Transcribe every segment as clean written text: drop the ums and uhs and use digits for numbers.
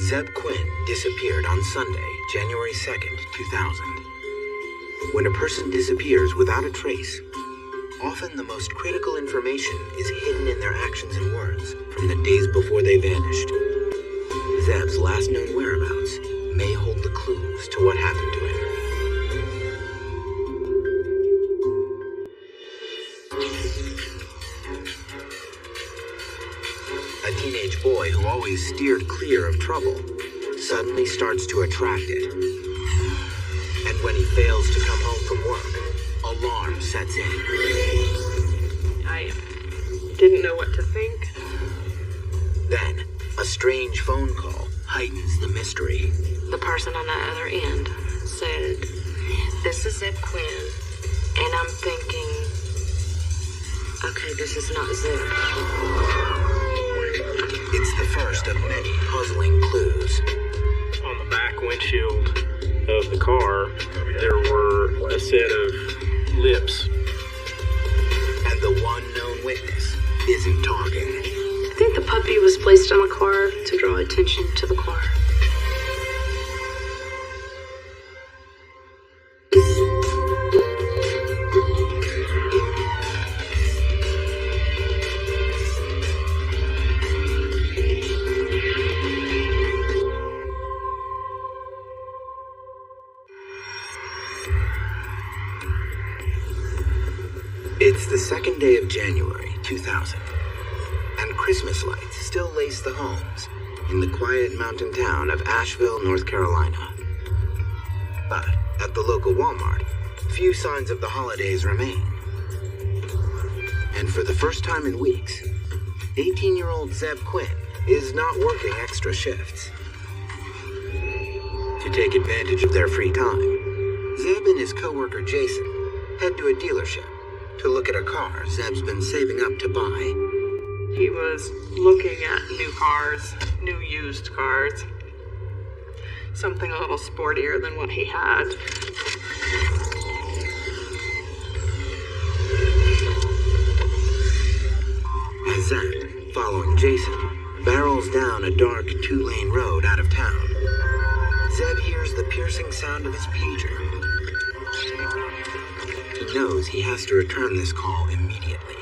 Zeb Quinn disappeared on Sunday, January 2nd, 2000. When a person disappears without a trace, often the most critical information is hidden in their actions and words from the days before they vanished. Zeb's last known whereabouts may hold the clues to what happened to him. A teenage boy who always steered clear of trouble suddenly starts to attract it. And when he fails to come home from work, alarm sets in. I didn't know what to think. Then, a strange phone call heightens the mystery. The person on the other end said, "This is Zeb Quinn," and I'm thinking, okay, this is not Zeb. It's the first of many puzzling clues. On the back windshield of the car, there were a set of lips. And the one known witness isn't talking. I think the puppy was placed on the car to draw attention to the car. It's the second day of January 2000, and Christmas lights still lace the homes in the quiet mountain town of Asheville, North Carolina. But at the local Walmart, few signs of the holidays remain. And for the first time in weeks, 18-year-old Zeb Quinn is not working extra shifts. To take advantage of their free time, Zeb and his coworker Jason head to a dealership to look at a car Zeb's been saving up to buy. He was looking at new cars, new used cars. Something a little sportier than what he had. As Zeb, following Jason, barrels down a dark two-lane road out of town, Zeb hears the piercing sound of his pager. He knows he has to return this call immediately.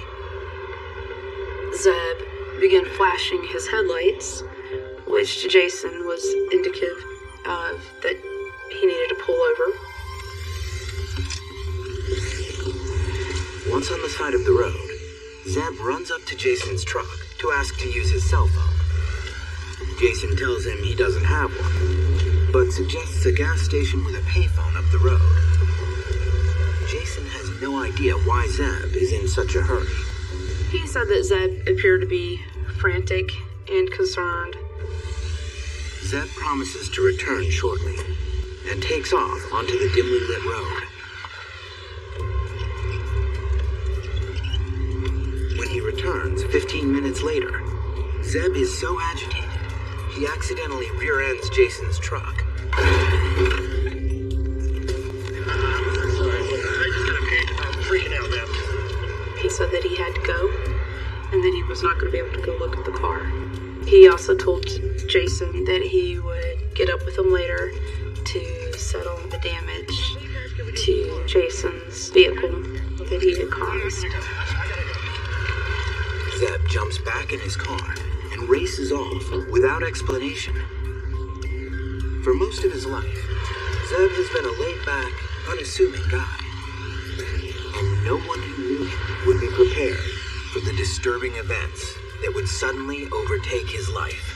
Zeb began flashing his headlights, which to Jason was indicative of that he needed to pull over. Once on the side of the road, Zeb runs up to Jason's truck to ask to use his cell phone. Jason tells him he doesn't have one, but suggests a gas station with a payphone up the road. Jason has no idea why Zeb is in such a hurry. He said that Zeb appeared to be frantic and concerned. Zeb promises to return shortly and takes off onto the dimly lit road. When he returns 15 minutes later, Zeb is so agitated, he accidentally rear-ends Jason's truck. He said that he had to go and that he was not going to be able to go look at the car. He also told Jason that he would get up with him later to settle the damage to Jason's vehicle that he had caused. Zeb jumps back in his car and races off without explanation. For most of his life, Zeb has been a laid-back, unassuming guy. And no one who knew him would be prepared for the disturbing events that would suddenly overtake his life.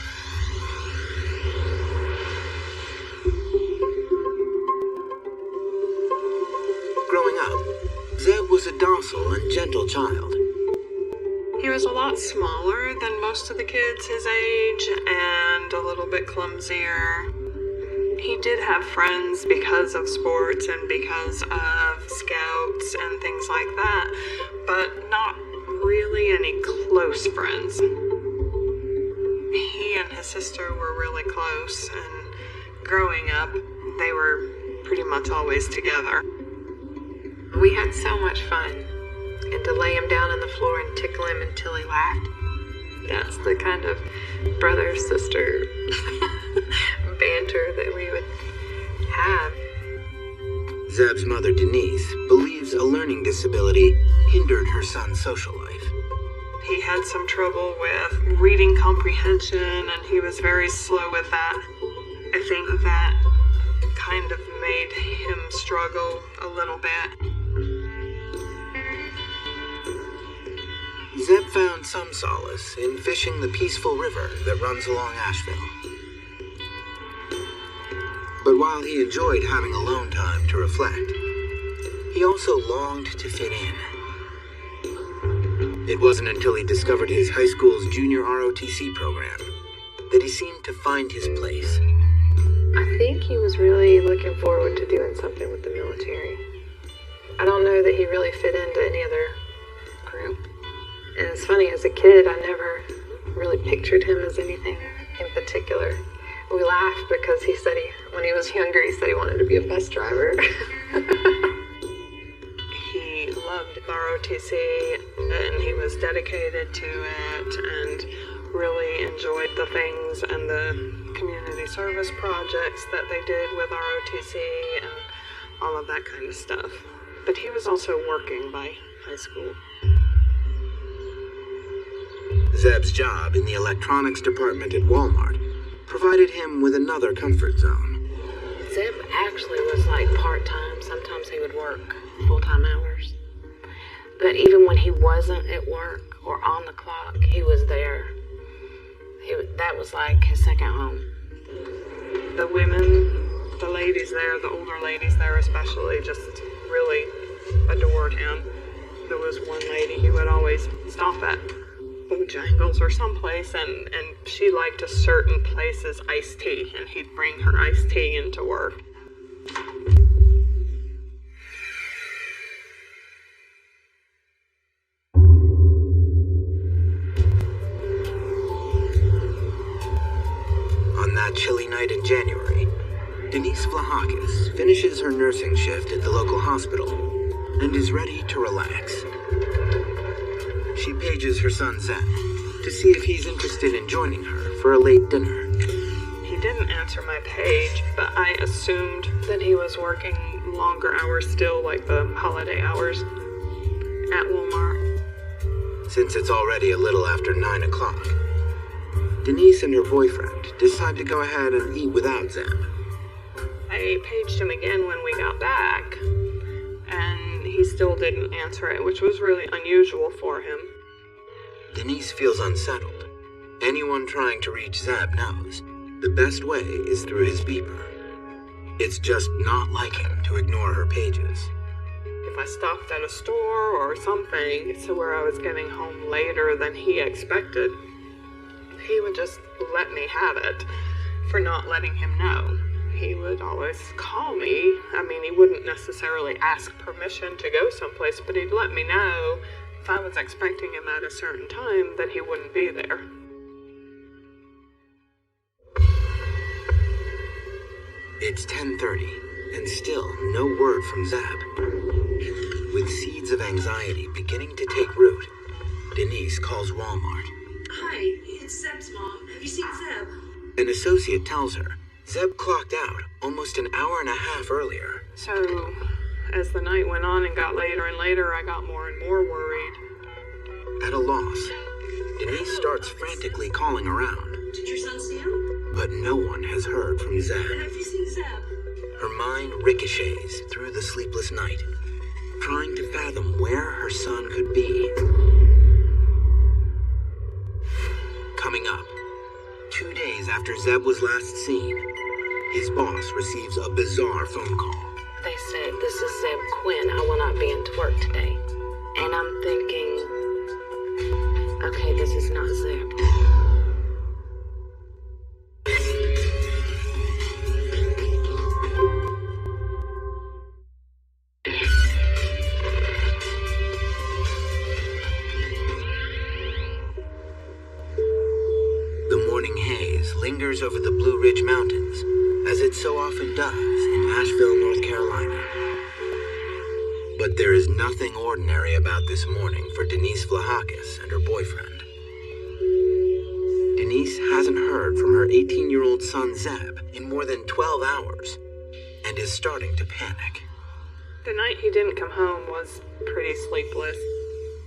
Growing up, Zeb was a docile and gentle child. He was a lot smaller than most of the kids his age and a little bit clumsier. He did have friends because of sports and because of scouts and things like that, but not really any close friends. He and his sister were really close, and growing up, they were pretty much always together. We had so much fun, and to lay him down on the floor and tickle him until he laughed, that's the kind of brother-sister banter that we would have. Zeb's mother, Denise, believes a learning disability hindered her son's social life. He had some trouble with reading comprehension, and he was very slow with that. I think that kind of made him struggle a little bit. Zeb found some solace in fishing the peaceful river that runs along Asheville. But while he enjoyed having alone time to reflect, he also longed to fit in. It wasn't until he discovered his high school's junior ROTC program that he seemed to find his place. I think he was really looking forward to doing something with the military. I don't know that he really fit into any other group. And it's funny, as a kid, I never really pictured him as anything in particular. We laughed because he said when he was younger, he said he wanted to be a bus driver. He loved ROTC, and he was dedicated to it, and really enjoyed the things and the community service projects that they did with ROTC and all of that kind of stuff. But he was also working by high school. Zeb's job in the electronics department at Walmart provided him with another comfort zone. Zeb actually was like part-time. Sometimes he would work full-time hours. But even when he wasn't at work or on the clock, he was there. That was like his second home. The women, the ladies there, the older ladies there especially, just really adored him. There was one lady who would always stop at Bojangles or someplace, and she liked a certain place's iced tea, and he'd bring her iced tea into work. On that chilly night in January, Denise Vlahakis finishes her nursing shift at the local hospital and is ready to relax. She pages her son Zeb to see if he's interested in joining her for a late dinner. He didn't answer my page, but I assumed that he was working longer hours still, like the holiday hours at Walmart. Since it's already a little after 9 o'clock, Denise and her boyfriend decide to go ahead and eat without Zeb. I paged him again when we got back, and he still didn't answer it, which was really unusual for him. Denise feels unsettled. Anyone trying to reach Zeb knows the best way is through his beeper. It's just not like him to ignore her pages. If I stopped at a store or something to where I was getting home later than he expected, he would just let me have it for not letting him know. He would always call me. I mean, he wouldn't necessarily ask permission to go someplace, but he'd let me know if I was expecting him at a certain time that he wouldn't be there. It's 10:30, and still no word from Zeb. With seeds of anxiety beginning to take root, Denise calls Walmart. Hi, it's Zeb's mom. Have you seen Zeb? An associate tells her Zeb clocked out almost an hour and a half earlier. So, as the night went on and got later and later, I got more and more worried. At a loss, Denise starts frantically calling around, Did your son see him? but no one has heard from Zeb. Have you seen Zeb? Her mind ricochets through the sleepless night, trying to fathom where her son could be. Coming up, 2 days after Zeb was last seen, his boss receives a bizarre phone call. They said, "This is Zeb Quinn. I will not be into work today." And I'm thinking, okay, this is not Zeb. The morning haze lingers over the Blue Ridge Mountains, as it so often does in Asheville, North Carolina. But there is nothing ordinary about this morning for Denise Vlahakis and her boyfriend. Denise hasn't heard from her 18-year-old son Zeb in more than 12 hours and is starting to panic. The night he didn't come home was pretty sleepless.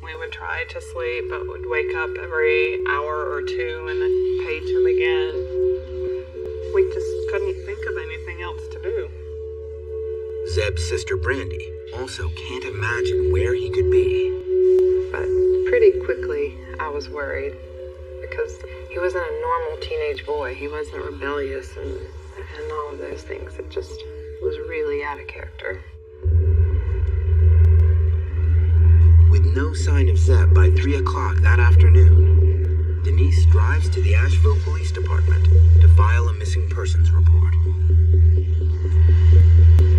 We would try to sleep, but would wake up every hour or two and then page him again. We just couldn't think of anything else to do. Zeb's sister Brandy also can't imagine where he could be. But pretty quickly, I was worried because he wasn't a normal teenage boy. He wasn't rebellious and all of those things. It just was really out of character. With no sign of Zeb by 3 o'clock that afternoon, Denise drives to the Asheville Police Department to file a missing persons report.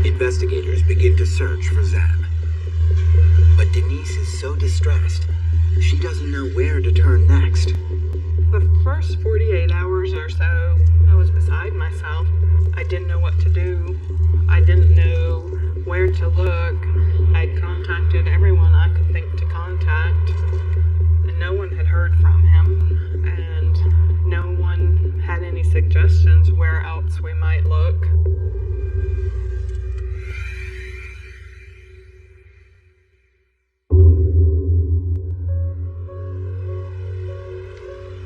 Investigators begin to search for Zeb. But Denise is so distressed, she doesn't know where to turn next. The first 48 hours or so, I was beside myself. I didn't know what to do. I didn't know where to look. I'd contacted everyone I could think to contact, and no one had heard from him, and no one had any suggestions where else we might look.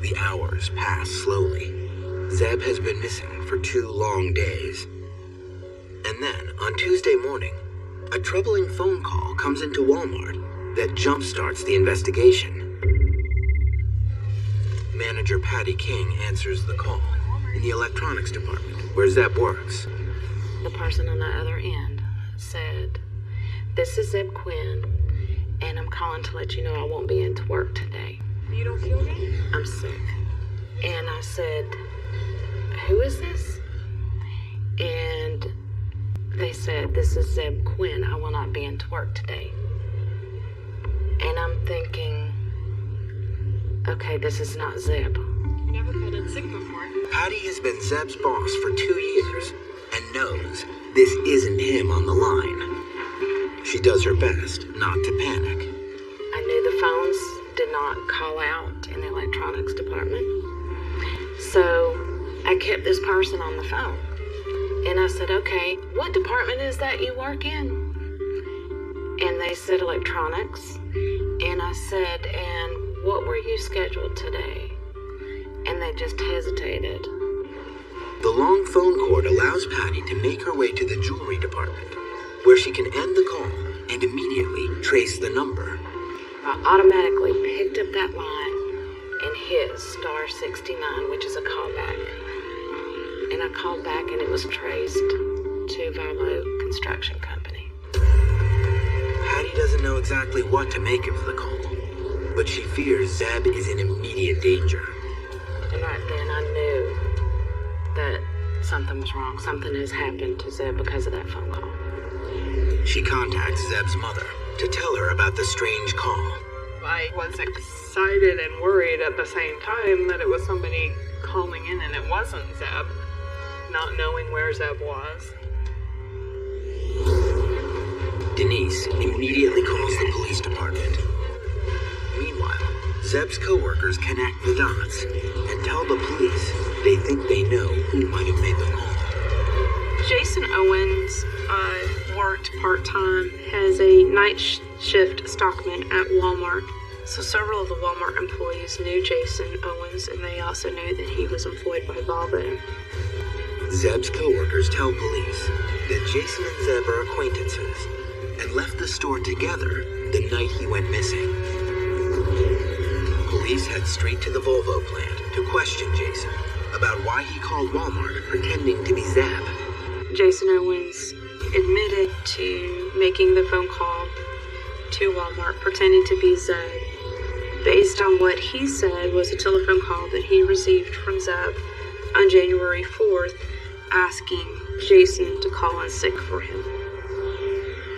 The hours pass slowly. Zeb has been missing for 2 long days. And then, on Tuesday morning, a troubling phone call comes into Walmart that jumpstarts the investigation. Manager Patty King answers the call in the electronics department where Zeb works. The person on the other end said, "This is Zeb Quinn, and I'm calling to let you know I won't be into work today. You don't feel good? I'm sick." And I said, "Who is this?" And they said, "This is Zeb Quinn. I will not be into work today." And I'm thinking, okay, this is not Zeb. Never called in sick before. Patty has been Zeb's boss for 2 years and knows this isn't him on the line. She does her best not to panic. I knew the phones did not call out in the electronics department. So I kept this person on the phone. And I said, "Okay, what department is that you work in?" And they said electronics. And I said, "And what were you scheduled today?" And they just hesitated. The long phone cord allows Patty to make her way to the jewelry department, where she can end the call and immediately trace the number. I automatically picked up that line and hit star 69, which is a callback. And I called back and it was traced to Valo Construction Company. Patty doesn't know exactly what to make of the call, but she fears Zeb is in immediate danger. And right then I knew that something was wrong. Something has happened to Zeb because of that phone call. She contacts Zeb's mother to tell her about the strange call. I was excited and worried at the same time that it was somebody calling in and it wasn't Zeb, not knowing where Zeb was. Denise immediately calls the police department. Meanwhile, Zeb's coworkers connect the dots and tell the police they think they know who might have made the call. Jason Owens worked part-time as a night shift stockman at Walmart. So several of the Walmart employees knew Jason Owens, and they also knew that he was employed by Volvo. Zeb's coworkers tell police that Jason and Zeb are acquaintances and left the store together the night he went missing. Police head straight to the Volvo plant to question Jason about why he called Walmart pretending to be Zeb. Jason Owens admitted to making the phone call to Walmart pretending to be Zeb, based on what he said was a telephone call that he received from Zeb on January 4th, asking Jason to call in sick for him.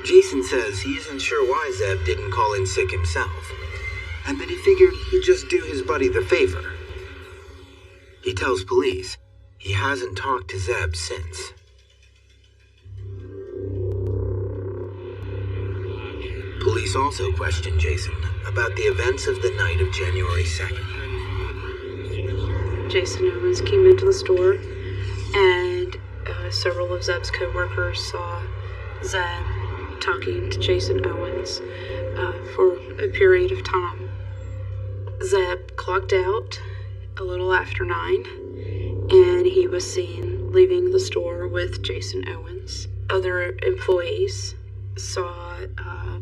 Jason says he isn't sure why Zeb didn't call in sick himself, and that he figured he'd just do his buddy the favor. He tells police he hasn't talked to Zeb since. Police also question Jason about the events of the night of January 2nd. Jason Owens came into the store, and several of Zeb's co-workers saw Zeb talking to Jason Owens for a period of time. Zeb clocked out a little after 9, and he was seen leaving the store with Jason Owens. Other employees saw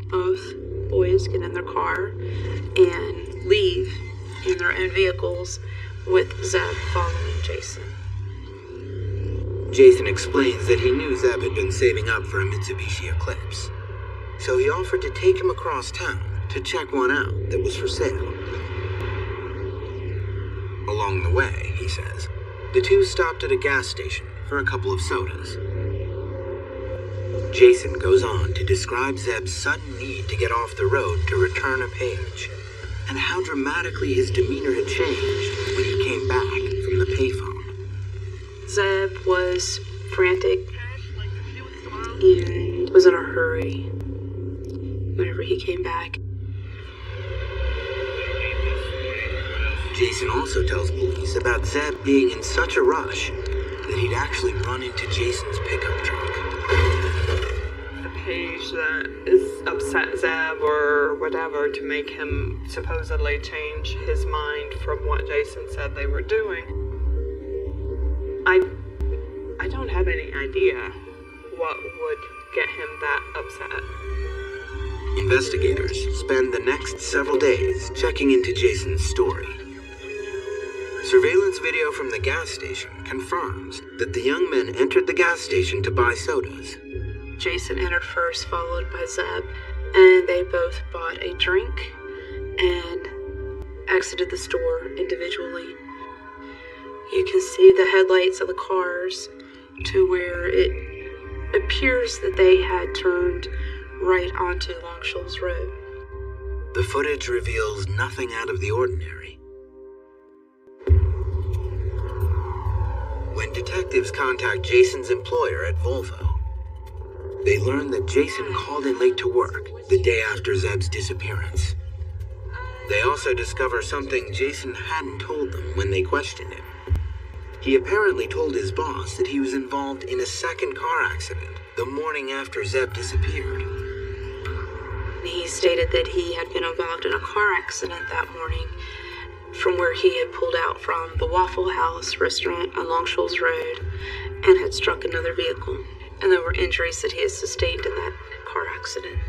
both boys get in their car and leave in their own vehicles with Zeb following Jason. Jason explains that he knew Zeb had been saving up for a Mitsubishi Eclipse, so he offered to take him across town to check one out that was for sale. Along the way, he says, the two stopped at a gas station for a couple of sodas. Jason goes on to describe Zeb's sudden need to get off the road to return a page, and how dramatically his demeanor had changed when he came back from the payphone. Zeb was frantic and was in a hurry whenever he came back. Jason also tells police about Zeb being in such a rush that he'd actually run into Jason's pickup truck. The page that is upset Zeb or whatever to make him supposedly change his mind from what Jason said they were doing. I don't have any idea what would get him that upset. Investigators spend the next several days checking into Jason's story. Surveillance video from the gas station confirms that the young men entered the gas station to buy sodas. Jason entered first, followed by Zeb, and they both bought a drink and exited the store individually. You can see the headlights of the cars to where it appears that they had turned right onto Long Shoals Road. The footage reveals nothing out of the ordinary. When detectives contact Jason's employer at Volvo, they learn that Jason called in late to work the day after Zeb's disappearance. They also discover something Jason hadn't told them when they questioned him. He apparently told his boss that he was involved in a second car accident the morning after Zeb disappeared. He stated that he had been involved in a car accident that morning from where he had pulled out from the Waffle House restaurant on Long Shoals Road and had struck another vehicle. And there were injuries that he had sustained in that car accident.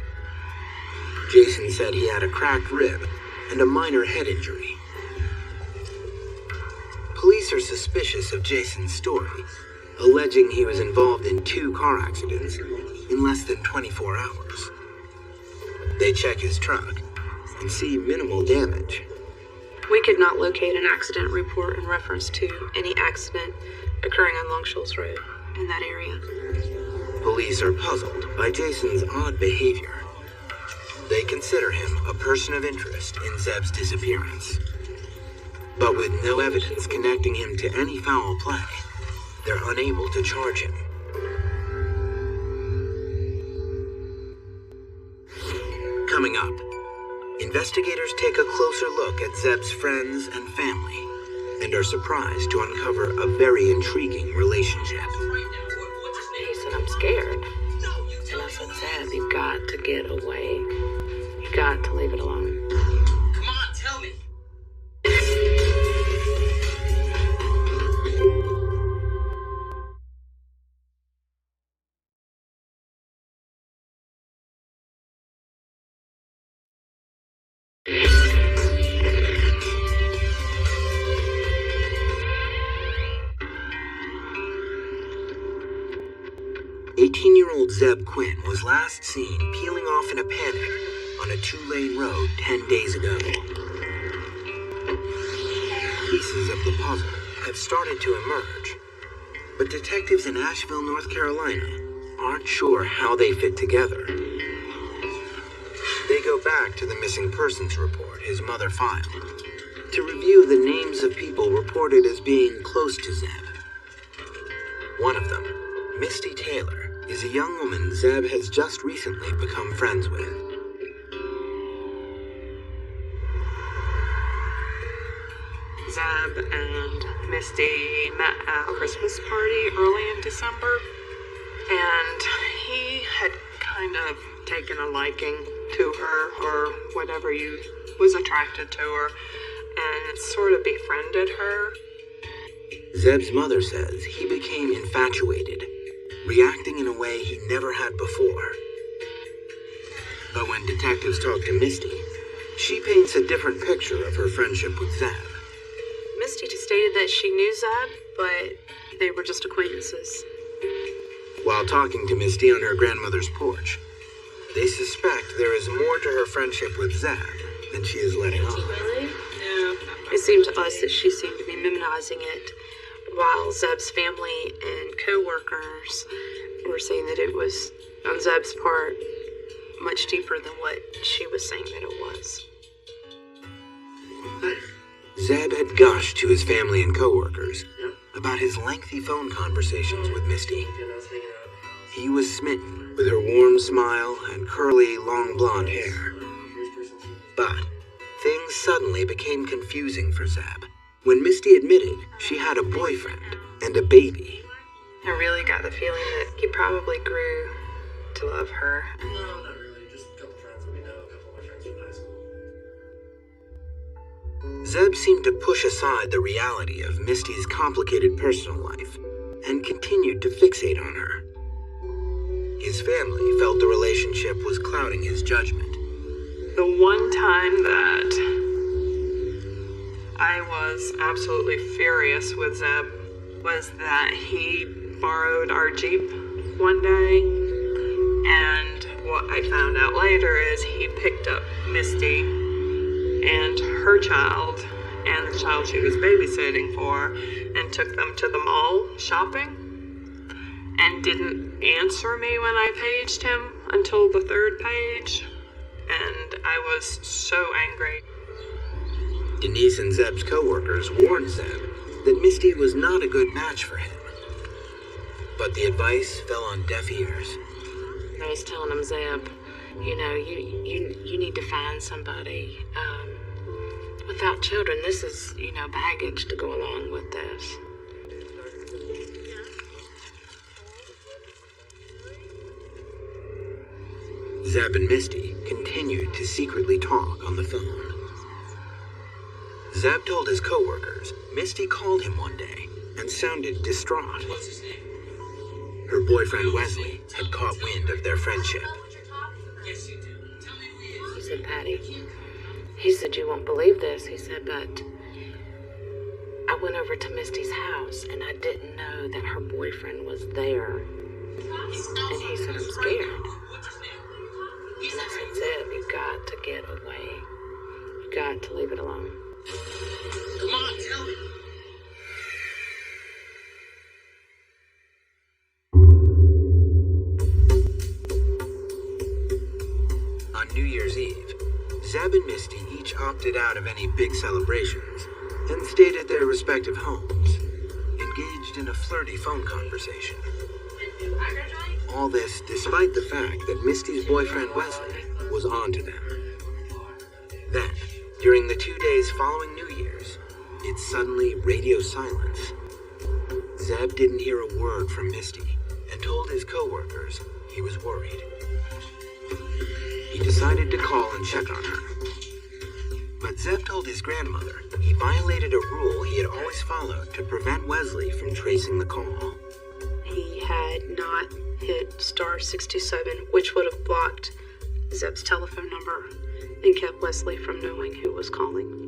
Jason said he had a cracked rib and a minor head injury. Police are suspicious of Jason's story, alleging he was involved in 2 car accidents in less than 24 hours. They check his truck and see minimal damage. We could not locate an accident report in reference to any accident occurring on Long Shoals Road in that area. Police are puzzled by Jason's odd behavior. They consider him a person of interest in Zeb's disappearance. But with no evidence connecting him to any foul play, they're unable to charge him. Coming up, investigators take a closer look at Zeb's friends and family and are surprised to uncover a very intriguing relationship. He said, I'm scared. And I said, Zeb, you've got to get away. You've got to leave it alone. Come on, tell me. 18-year-old Zeb Quinn was last seen peeling off in a panic on a 2-lane road 10 days ago. Pieces of the puzzle have started to emerge, but detectives in Asheville, North Carolina aren't sure how they fit together. They go back to the missing persons report his mother filed to review the names of people reported as being close to Zeb. One of them, Misty Taylor, is a young woman Zeb has just recently become friends with. Zeb and Misty met at a Christmas party early in December, and he had kind of taken a liking to her, or whatever was attracted to her, and sort of befriended her. Zeb's mother says he became infatuated, reacting in a way he never had before. But when detectives talk to Misty, she paints a different picture of her friendship with Zeb. Misty stated that she knew Zeb, but they were just acquaintances. While talking to Misty on her grandmother's porch, they suspect there is more to her friendship with Zeb than she is letting on. Really? Yeah. It seemed to us that she seemed to be minimizing it, while Zeb's family and co-workers were saying that it was, on Zeb's part, much deeper than what she was saying that it was. Zeb had gushed to his family and co-workers about his lengthy phone conversations with Misty. He was smitten with her warm smile and curly, long blonde hair. But things suddenly became confusing for Zeb when Misty admitted she had a boyfriend and a baby. I really got the feeling that he probably grew to love her. No, not really. Just a couple friends that we know, a couple of my friends from high school. Zeb seemed to push aside the reality of Misty's complicated personal life and continued to fixate on her. His family felt the relationship was clouding his judgment. The one time that I was absolutely furious with Zeb was that he borrowed our Jeep one day, and what I found out later is he picked up Misty and her child and the child she was babysitting for and took them to the mall shopping, and didn't answer me when I paged him until the third page, and I was so angry. Denise and Zeb's co-workers warned Zeb that Misty was not a good match for him. But the advice fell on deaf ears. I was telling him, Zeb, you need to find somebody without children. This is, baggage to go along with this. Zeb and Misty continued to secretly talk on the phone. Zeb told his co-workers Misty called him one day and sounded distraught. What's his name? Her boyfriend Wesley had caught wind of their friendship. Yes, you do. Tell me who he is. He said, Patty, he said, you won't believe this. He said, but I went over to Misty's house and I didn't know that her boyfriend was there. And he said, I'm scared. What's his name? And I said, Zeb, you got to get away. You got to leave it alone. Come on, tell me. On New Year's Eve, Zeb and Misty each opted out of any big celebrations and stayed at their respective homes, engaged in a flirty phone conversation. All this despite the fact that Misty's boyfriend Wesley was on to them. Then, during the 2 days following New Year's, it's suddenly radio silence. Zeb didn't hear a word from Misty and told his co-workers he was worried. He decided to call and check on her. But Zeb told his grandmother he violated a rule he had always followed to prevent Wesley from tracing the call. He had not hit star 67, which would have blocked Zeb's telephone number and kept Wesley from knowing who was calling.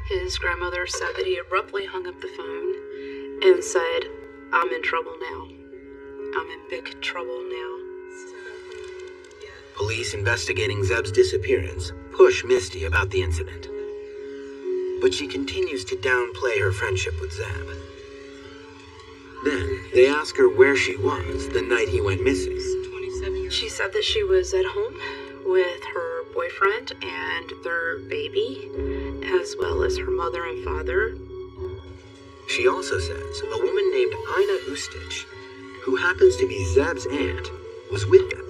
His grandmother said that he abruptly hung up the phone and said, I'm in trouble now. I'm in big trouble now. Police investigating Zeb's disappearance push Misty about the incident. But she continues to downplay her friendship with Zeb. Then, they ask her where she was the night he went missing. She said that she was at home with her boyfriend and their baby, as well as her mother and father. She also says a woman named Ina Ustich, who happens to be Zeb's aunt, was with them.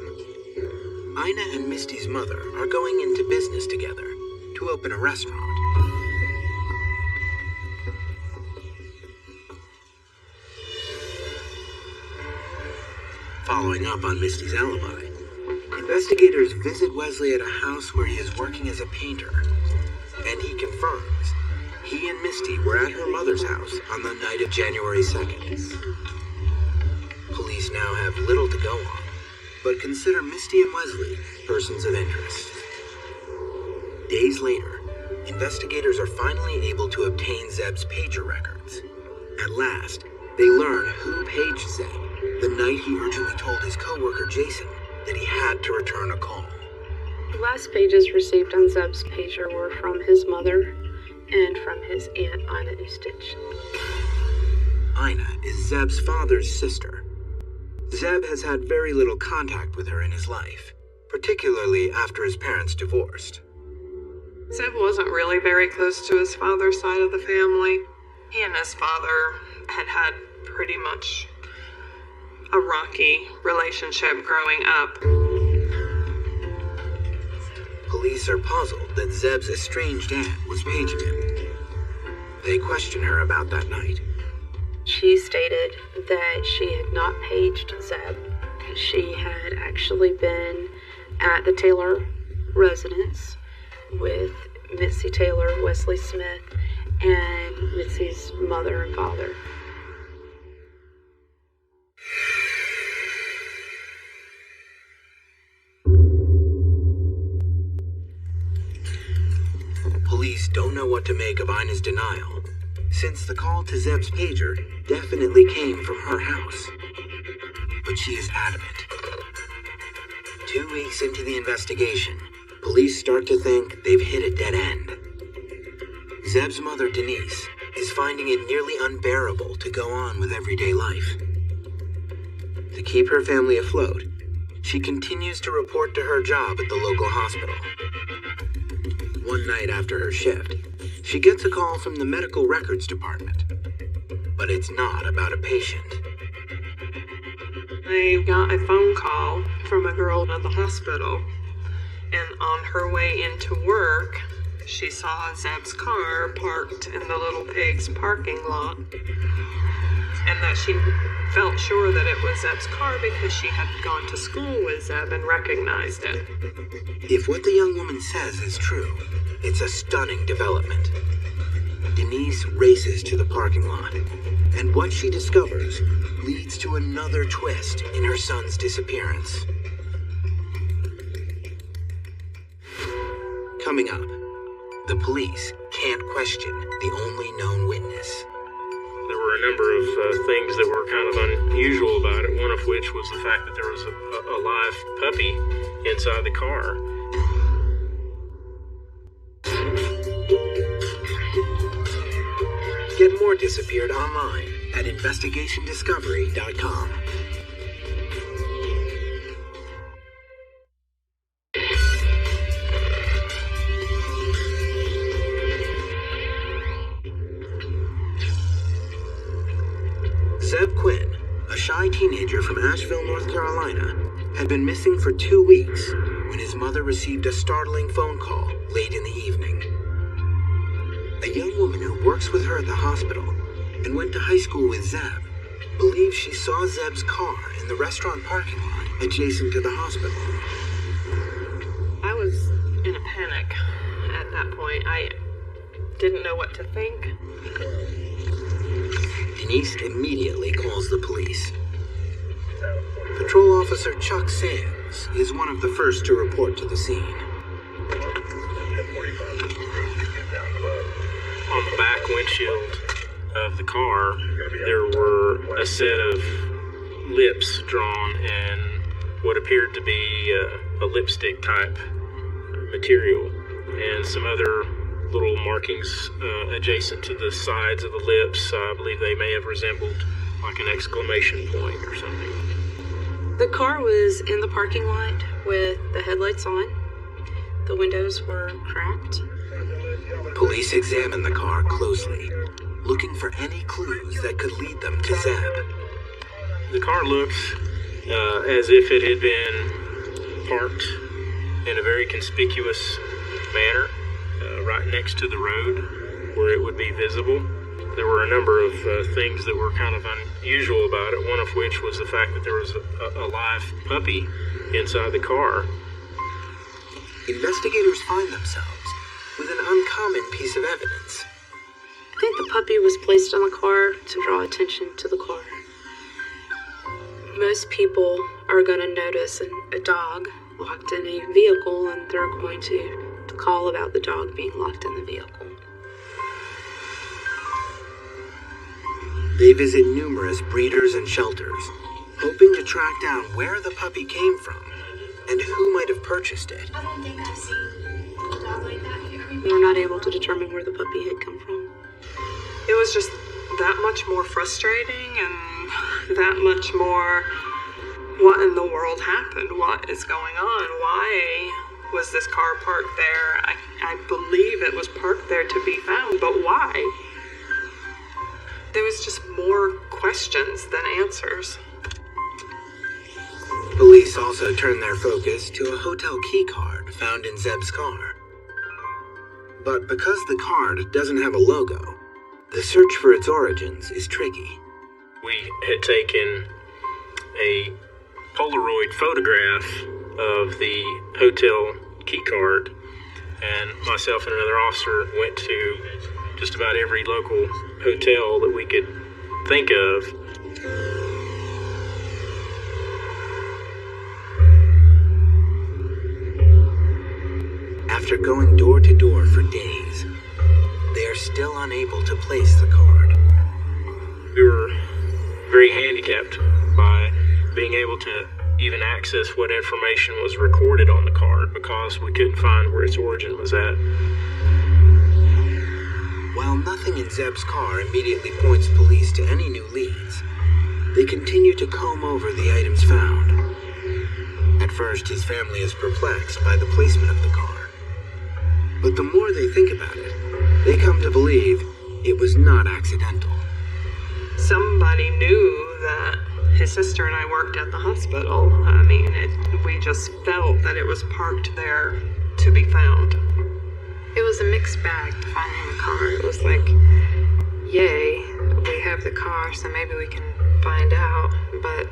Ina and Misty's mother are going into business together to open a restaurant. following up on Misty's alibi, investigators visit Wesley at a house where he is working as a painter, and he confirms he and Misty were at her mother's house on the night of January 2nd. Police now have little to go on, but consider Misty and Wesley persons of interest. Days later, investigators are finally able to obtain Zeb's pager records. At last, they learn who paged Zeb the night he urgently told his coworker Jason that he had to return a call. The last pages received on Zeb's pager were from his mother and from his aunt, Ina Ustich. Ina is Zeb's father's sister. Zeb has had very little contact with her in his life, particularly after his parents divorced. Zeb wasn't really very close to his father's side of the family. He and his father had pretty much a rocky relationship growing up. Police are puzzled that Zeb's estranged aunt was paging him. They question her about that night. She stated that she had not paged Zeb. She had actually been at the Taylor residence with Mitzi Taylor, Wesley Smith, and Mitzi's mother and father. Police don't know what to make of Ina's denial, since the call to Zeb's pager definitely came from her house. But she is adamant. 2 weeks into the investigation, police start to think they've hit a dead end. Zeb's mother, Denise, is finding it nearly unbearable to go on with everyday life. To keep her family afloat, she continues to report to her job at the local hospital. One night after her shift, she gets a call from the medical records department, but it's not about a patient. I got a phone call from a girl at the hospital, and on her way into work, she saw Zeb's car parked in the Little Pigs parking lot, and that she felt sure that it was Zeb's car because she had gone to school with Zeb and recognized it. If what the young woman says is true, it's a stunning development. Denise races to the parking lot, and what she discovers leads to another twist in her son's disappearance. Coming up, the police can't question the only known witness. There were a number of things that were kind of unusual about it, one of which was the fact that there was a live puppy inside the car. Get more Disappeared online at investigationdiscovery.com. Zeb Quinn, a shy teenager from Asheville, North Carolina, had been missing for 2 weeks when his mother received a startling phone call late in the evening. A young woman who works with her at the hospital and went to high school with Zeb believes she saw Zeb's car in the restaurant parking lot adjacent to the hospital. I was in a panic at that point. I didn't know what to think. Denise immediately calls the police. Patrol Officer Chuck Sands is one of the first to report to the scene. On the back windshield of the car, there were a set of lips drawn and what appeared to be a lipstick type material, and some other little markings adjacent to the sides of the lips. I believe they may have resembled like an exclamation point or something. The car was in the parking lot with the headlights on. The windows were cracked. Police examine the car closely, looking for any clues that could lead them to Zeb. The car looks as if it had been parked in a very conspicuous manner right next to the road where it would be visible. there were a number of things that were kind of unusual about it, one of which was the fact that there was a live puppy inside the car. Investigators find themselves with an uncommon piece of evidence. I think the puppy was placed on the car to draw attention to the car. Most people are going to notice a dog locked in a vehicle, and they're going to call about the dog being locked in the vehicle. They visit numerous breeders and shelters, hoping to track down where the puppy came from and who might have purchased it. I don't think I've seen a dog like that here. We were not able to determine where the puppy had come from. It was just that much more frustrating and that much more, what in the world happened? What is going on? Why was this car parked there? I believe it was parked there to be found, but why? There was just more questions than answers. Police also turn their focus to a hotel key card found in Zeb's car. But because the card doesn't have a logo, the search for its origins is tricky. We had taken a Polaroid photograph of the hotel key card, and myself and another officer went to just about every local hotel that we could think of. After going door to door for days, they are still unable to place the card. We were very handicapped by being able to even access what information was recorded on the card because we couldn't find where its origin was at. While nothing in Zeb's car immediately points police to any new leads, they continue to comb over the items found. At first, his family is perplexed by the placement of the car. But the more they think about it, they come to believe it was not accidental. Somebody knew that his sister and I worked at the hospital. I mean, we just felt that it was parked there to be found. It was a mixed bag to finding the car. It was like, yay, we have the car, so maybe we can find out. But,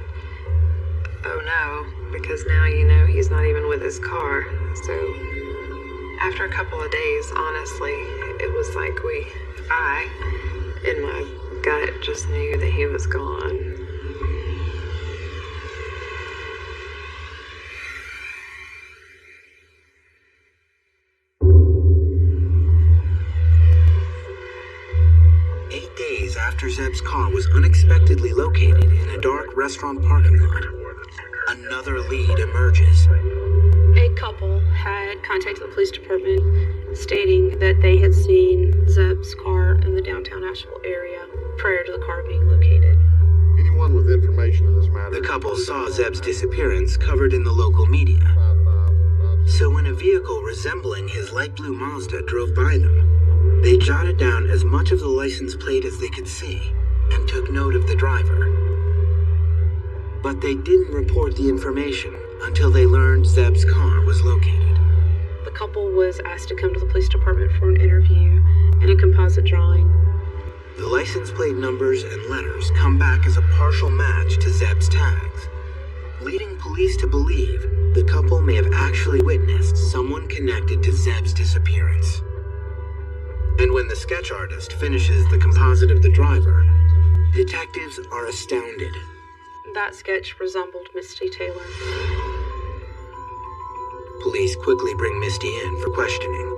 oh no, because now you know he's not even with his car. So, after a couple of days, honestly, it was like I, in my gut, just knew that he was gone. After Zeb's car was unexpectedly located in a dark restaurant parking lot, another lead emerges. A couple had contacted the police department stating that they had seen Zeb's car in the downtown Asheville area prior to the car being located. Anyone with information in this matter? The couple saw Zeb's disappearance covered in the local media. So when a vehicle resembling his light blue Mazda drove by them, they jotted down as much of the license plate as they could see and took note of the driver. But they didn't report the information until they learned Zeb's car was located. The couple was asked to come to the police department for an interview and a composite drawing. The license plate numbers and letters come back as a partial match to Zeb's tags, leading police to believe the couple may have actually witnessed someone connected to Zeb's disappearance. And when the sketch artist finishes the composite of the driver, detectives are astounded. That sketch resembled Misty Taylor. Police quickly bring Misty in for questioning,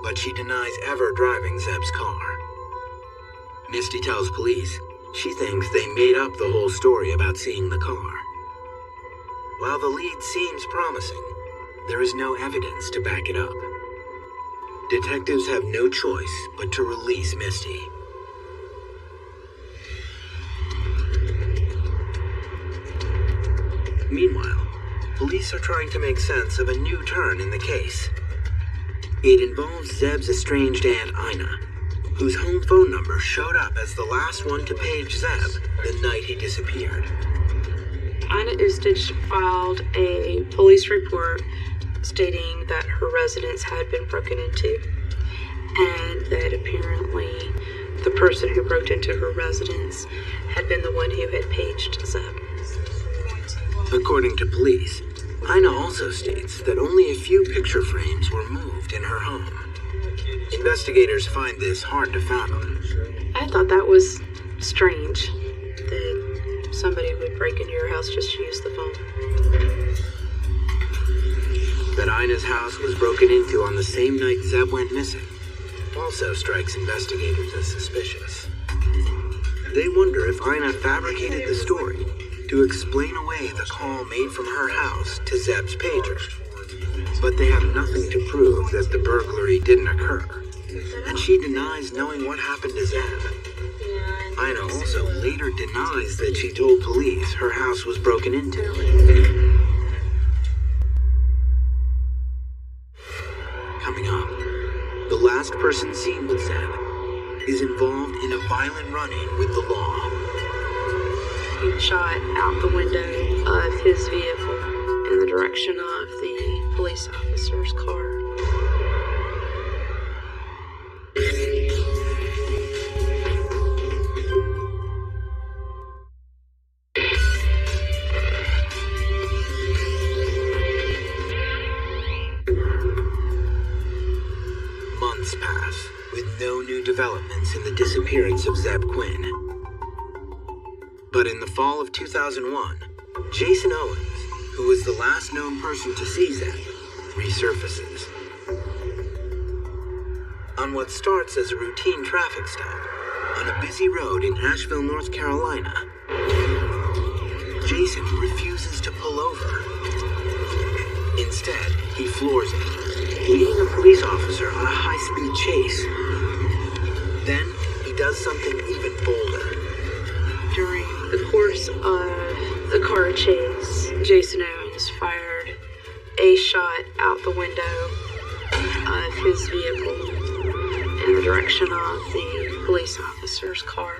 but she denies ever driving Zeb's car. Misty tells police she thinks they made up the whole story about seeing the car. While the lead seems promising, there is no evidence to back it up. Detectives have no choice but to release Misty. Meanwhile, police are trying to make sense of a new turn in the case. It involves Zeb's estranged aunt Ina, whose home phone number showed up as the last one to page Zeb the night he disappeared. Ina Ustich filed a police report stating that her residence had been broken into and that apparently the person who broke into her residence had been the one who had paged Zeb. According to police, Ina also states that only a few picture frames were moved in her home. Investigators find this hard to fathom. I thought that was strange, that somebody would break into your house just to use the phone. That Ina's house was broken into on the same night Zeb went missing also strikes investigators as suspicious. They wonder if Ina fabricated the story to explain away the call made from her house to Zeb's pager. But they have nothing to prove that the burglary didn't occur, and she denies knowing what happened to Zeb. Ina also later denies that she told police her house was broken into. Coming up, the last person seen with Zeb is involved in a violent run-in with the law. He shot out the window of his vehicle in the direction of the police officer's car. Months pass with no new developments in the disappearance of Zeb Quinn. But in the fall of 2001, Jason Owens, who was the last known person to see Zeb, resurfaces. On what starts as a routine traffic stop on a busy road in Asheville, North Carolina, Jason refuses to pull over. Instead, he floors it, leading a police officer on a high-speed chase. Then, he does something even bolder. During the course of the car chase, Jason Owens fired a shot out the window of his vehicle in the direction of the police officer's car.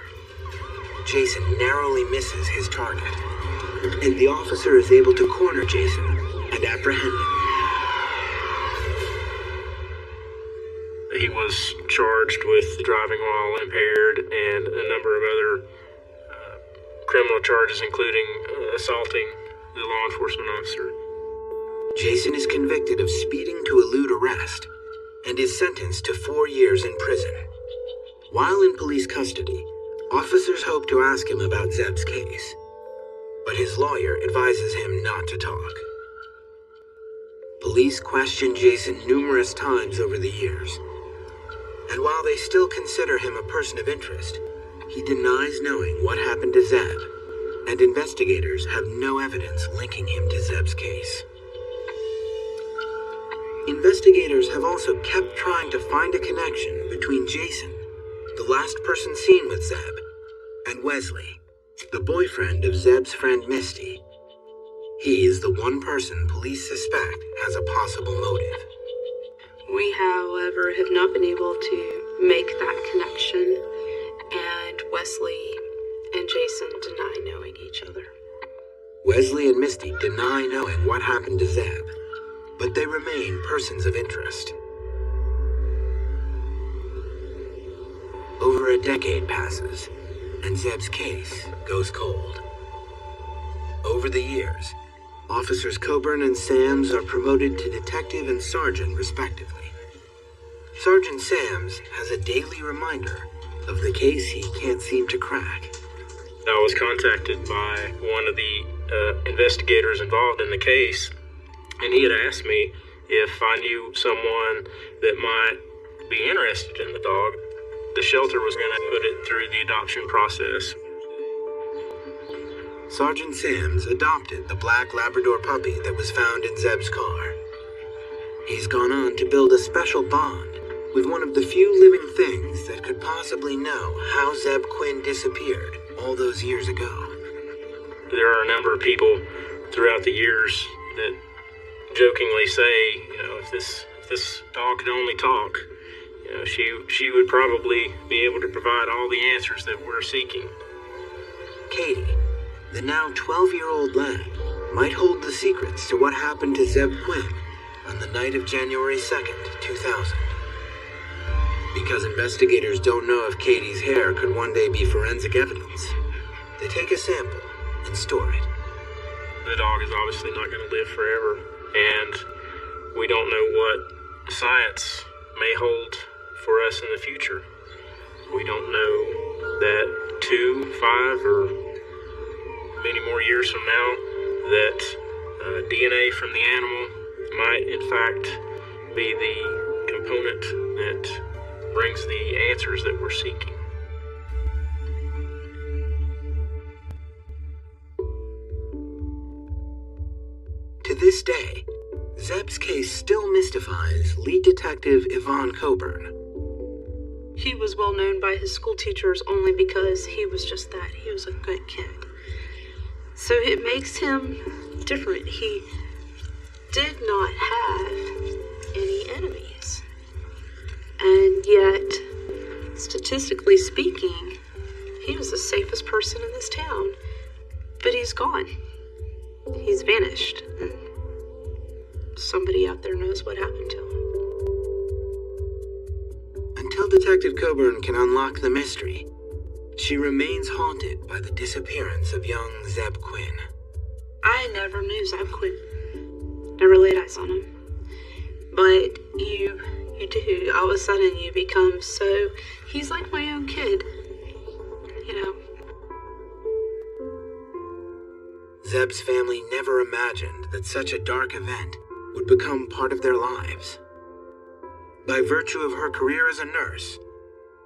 Jason narrowly misses his target, and the officer is able to corner Jason and apprehend him. He was charged with driving while impaired and a number of other criminal charges, including assaulting the law enforcement officer. Jason is convicted of speeding to elude arrest and is sentenced to 4 years in prison. While in police custody, officers hope to ask him about Zeb's case, but his lawyer advises him not to talk. Police question Jason numerous times over the years, and while they still consider him a person of interest, he denies knowing what happened to Zeb, and investigators have no evidence linking him to Zeb's case. Investigators have also kept trying to find a connection between Jason, the last person seen with Zeb, and Wesley, the boyfriend of Zeb's friend Misty. He is the one person police suspect has a possible motive. We, however, have not been able to make that connection, and Wesley and Jason deny knowing each other. Wesley and Misty deny knowing what happened to Zeb, but they remain persons of interest. Over a decade passes, and Zeb's case goes cold. Over the years, Officers Coburn and Sams are promoted to detective and sergeant, respectively. Sergeant Sams has a daily reminder of the case he can't seem to crack. I was contacted by one of the investigators involved in the case, and he had asked me if I knew someone that might be interested in the dog. The shelter was going to put it through the adoption process. Sergeant Sams adopted the black Labrador puppy that was found in Zeb's car. He's gone on to build a special bond with one of the few living things that could possibly know how Zeb Quinn disappeared all those years ago. There are a number of people throughout the years that jokingly say, if this dog could only talk, she would probably be able to provide all the answers that we're seeking. Katie, the now 12-year-old lad, might hold the secrets to what happened to Zeb Quinn on the night of January 2nd, 2000. Because investigators don't know if Katie's hair could one day be forensic evidence, they take a sample and store it. The dog is obviously not going to live forever, and we don't know what science may hold for us in the future. We don't know that 2, 5, or many more years from now that DNA from the animal might in fact be the component that brings the answers that we're seeking. To this day, Zeb's case still mystifies lead detective Yvonne Coburn. He was well known by his school teachers only because he was just that. He was a good kid. So it makes him different. He did not have any enemies. And yet, statistically speaking, he was the safest person in this town. But he's gone. He's vanished. And somebody out there knows what happened to him. Until Detective Coburn can unlock the mystery, she remains haunted by the disappearance of young Zeb Quinn. I never knew Zeb Quinn. Never laid eyes on him. But you do. All of a sudden you become so... He's like my own kid. You know. Zeb's family never imagined that such a dark event would become part of their lives. By virtue of her career as a nurse,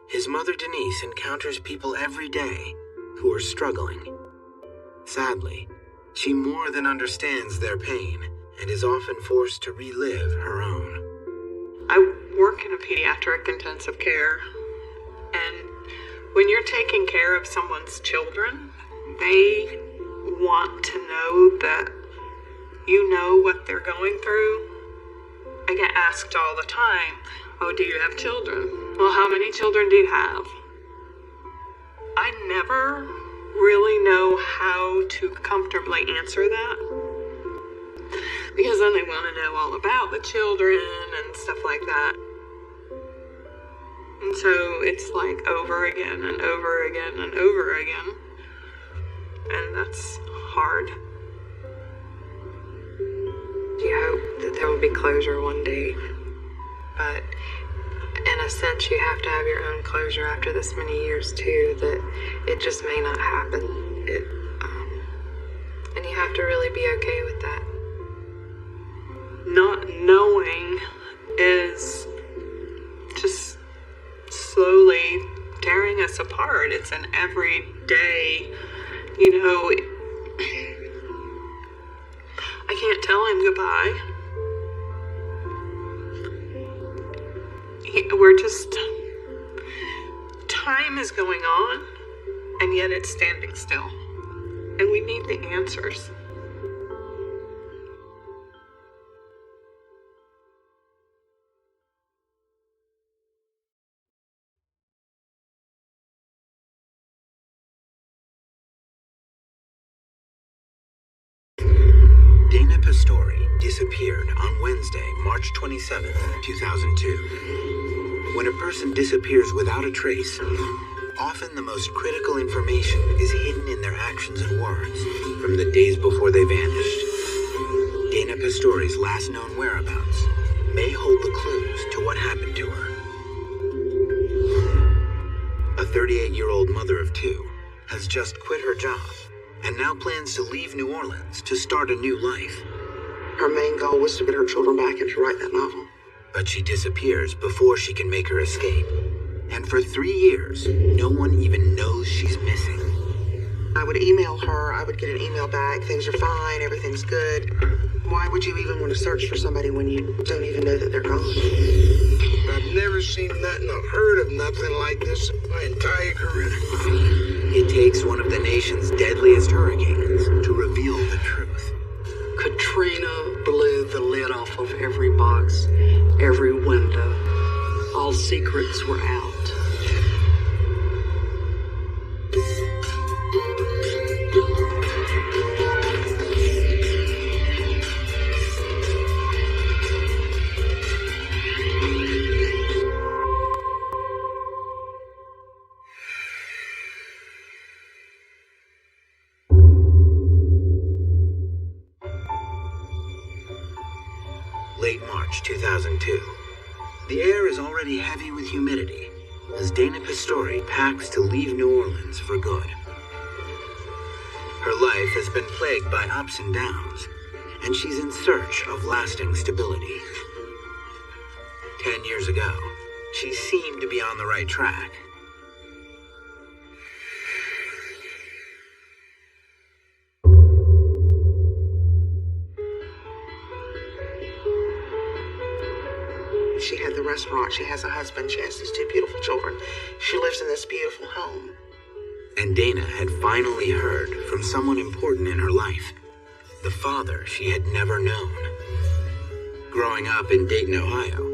his mother Denise encounters people every day who are struggling. Sadly, she more than understands their pain and is often forced to relive her own. I work in a pediatric intensive care, and when you're taking care of someone's children, they want to know that you know what they're going through. I get asked all the time, oh, do you have children? Well, how many children do you have? I never really know how to comfortably answer that, because then they want to know all about the children and stuff like that. And so it's like over again and over again and over again. And that's hard. You hope that there will be closure one day, but in a sense you have to have your own closure after this many years too, that it just may not happen. And you have to really be okay with that. Not knowing is just slowly tearing us apart. It's an everyday, I can't tell him goodbye. We're just, time is going on, and yet it's standing still. And we need the answers. Dana Pastori disappeared on Wednesday, March 27, 2002. When a person disappears without a trace, often the most critical information is hidden in their actions and words from the days before they vanished. Dana Pastori's last known whereabouts may hold the clues to what happened to her. A 38-year-old mother of two has just quit her job and now plans to leave New Orleans to start a new life. Her main goal was to get her children back and to write that novel. But she disappears before she can make her escape. And for 3 years, no one even knows she's missing. I would email her, I would get an email back, things are fine, everything's good. Why would you even want to search for somebody when you don't even know that they're gone? I've never seen nothing or heard of nothing like this in my entire career. It takes one of the nation's deadliest hurricanes to reveal the truth. Katrina blew the lid off of every box, every window. All secrets were out. late March 2002. The air is already heavy with humidity as Dana Pistori packs to leave New Orleans for good. Her life has been plagued by ups and downs, and she's in search of lasting stability. 10 years ago, she seemed to be on the right track. She had the restaurant, she has a husband, she has these two beautiful children. She lives in this beautiful home. And Dana had finally heard from someone important in her life, the father she had never known. Growing up in Dayton, Ohio,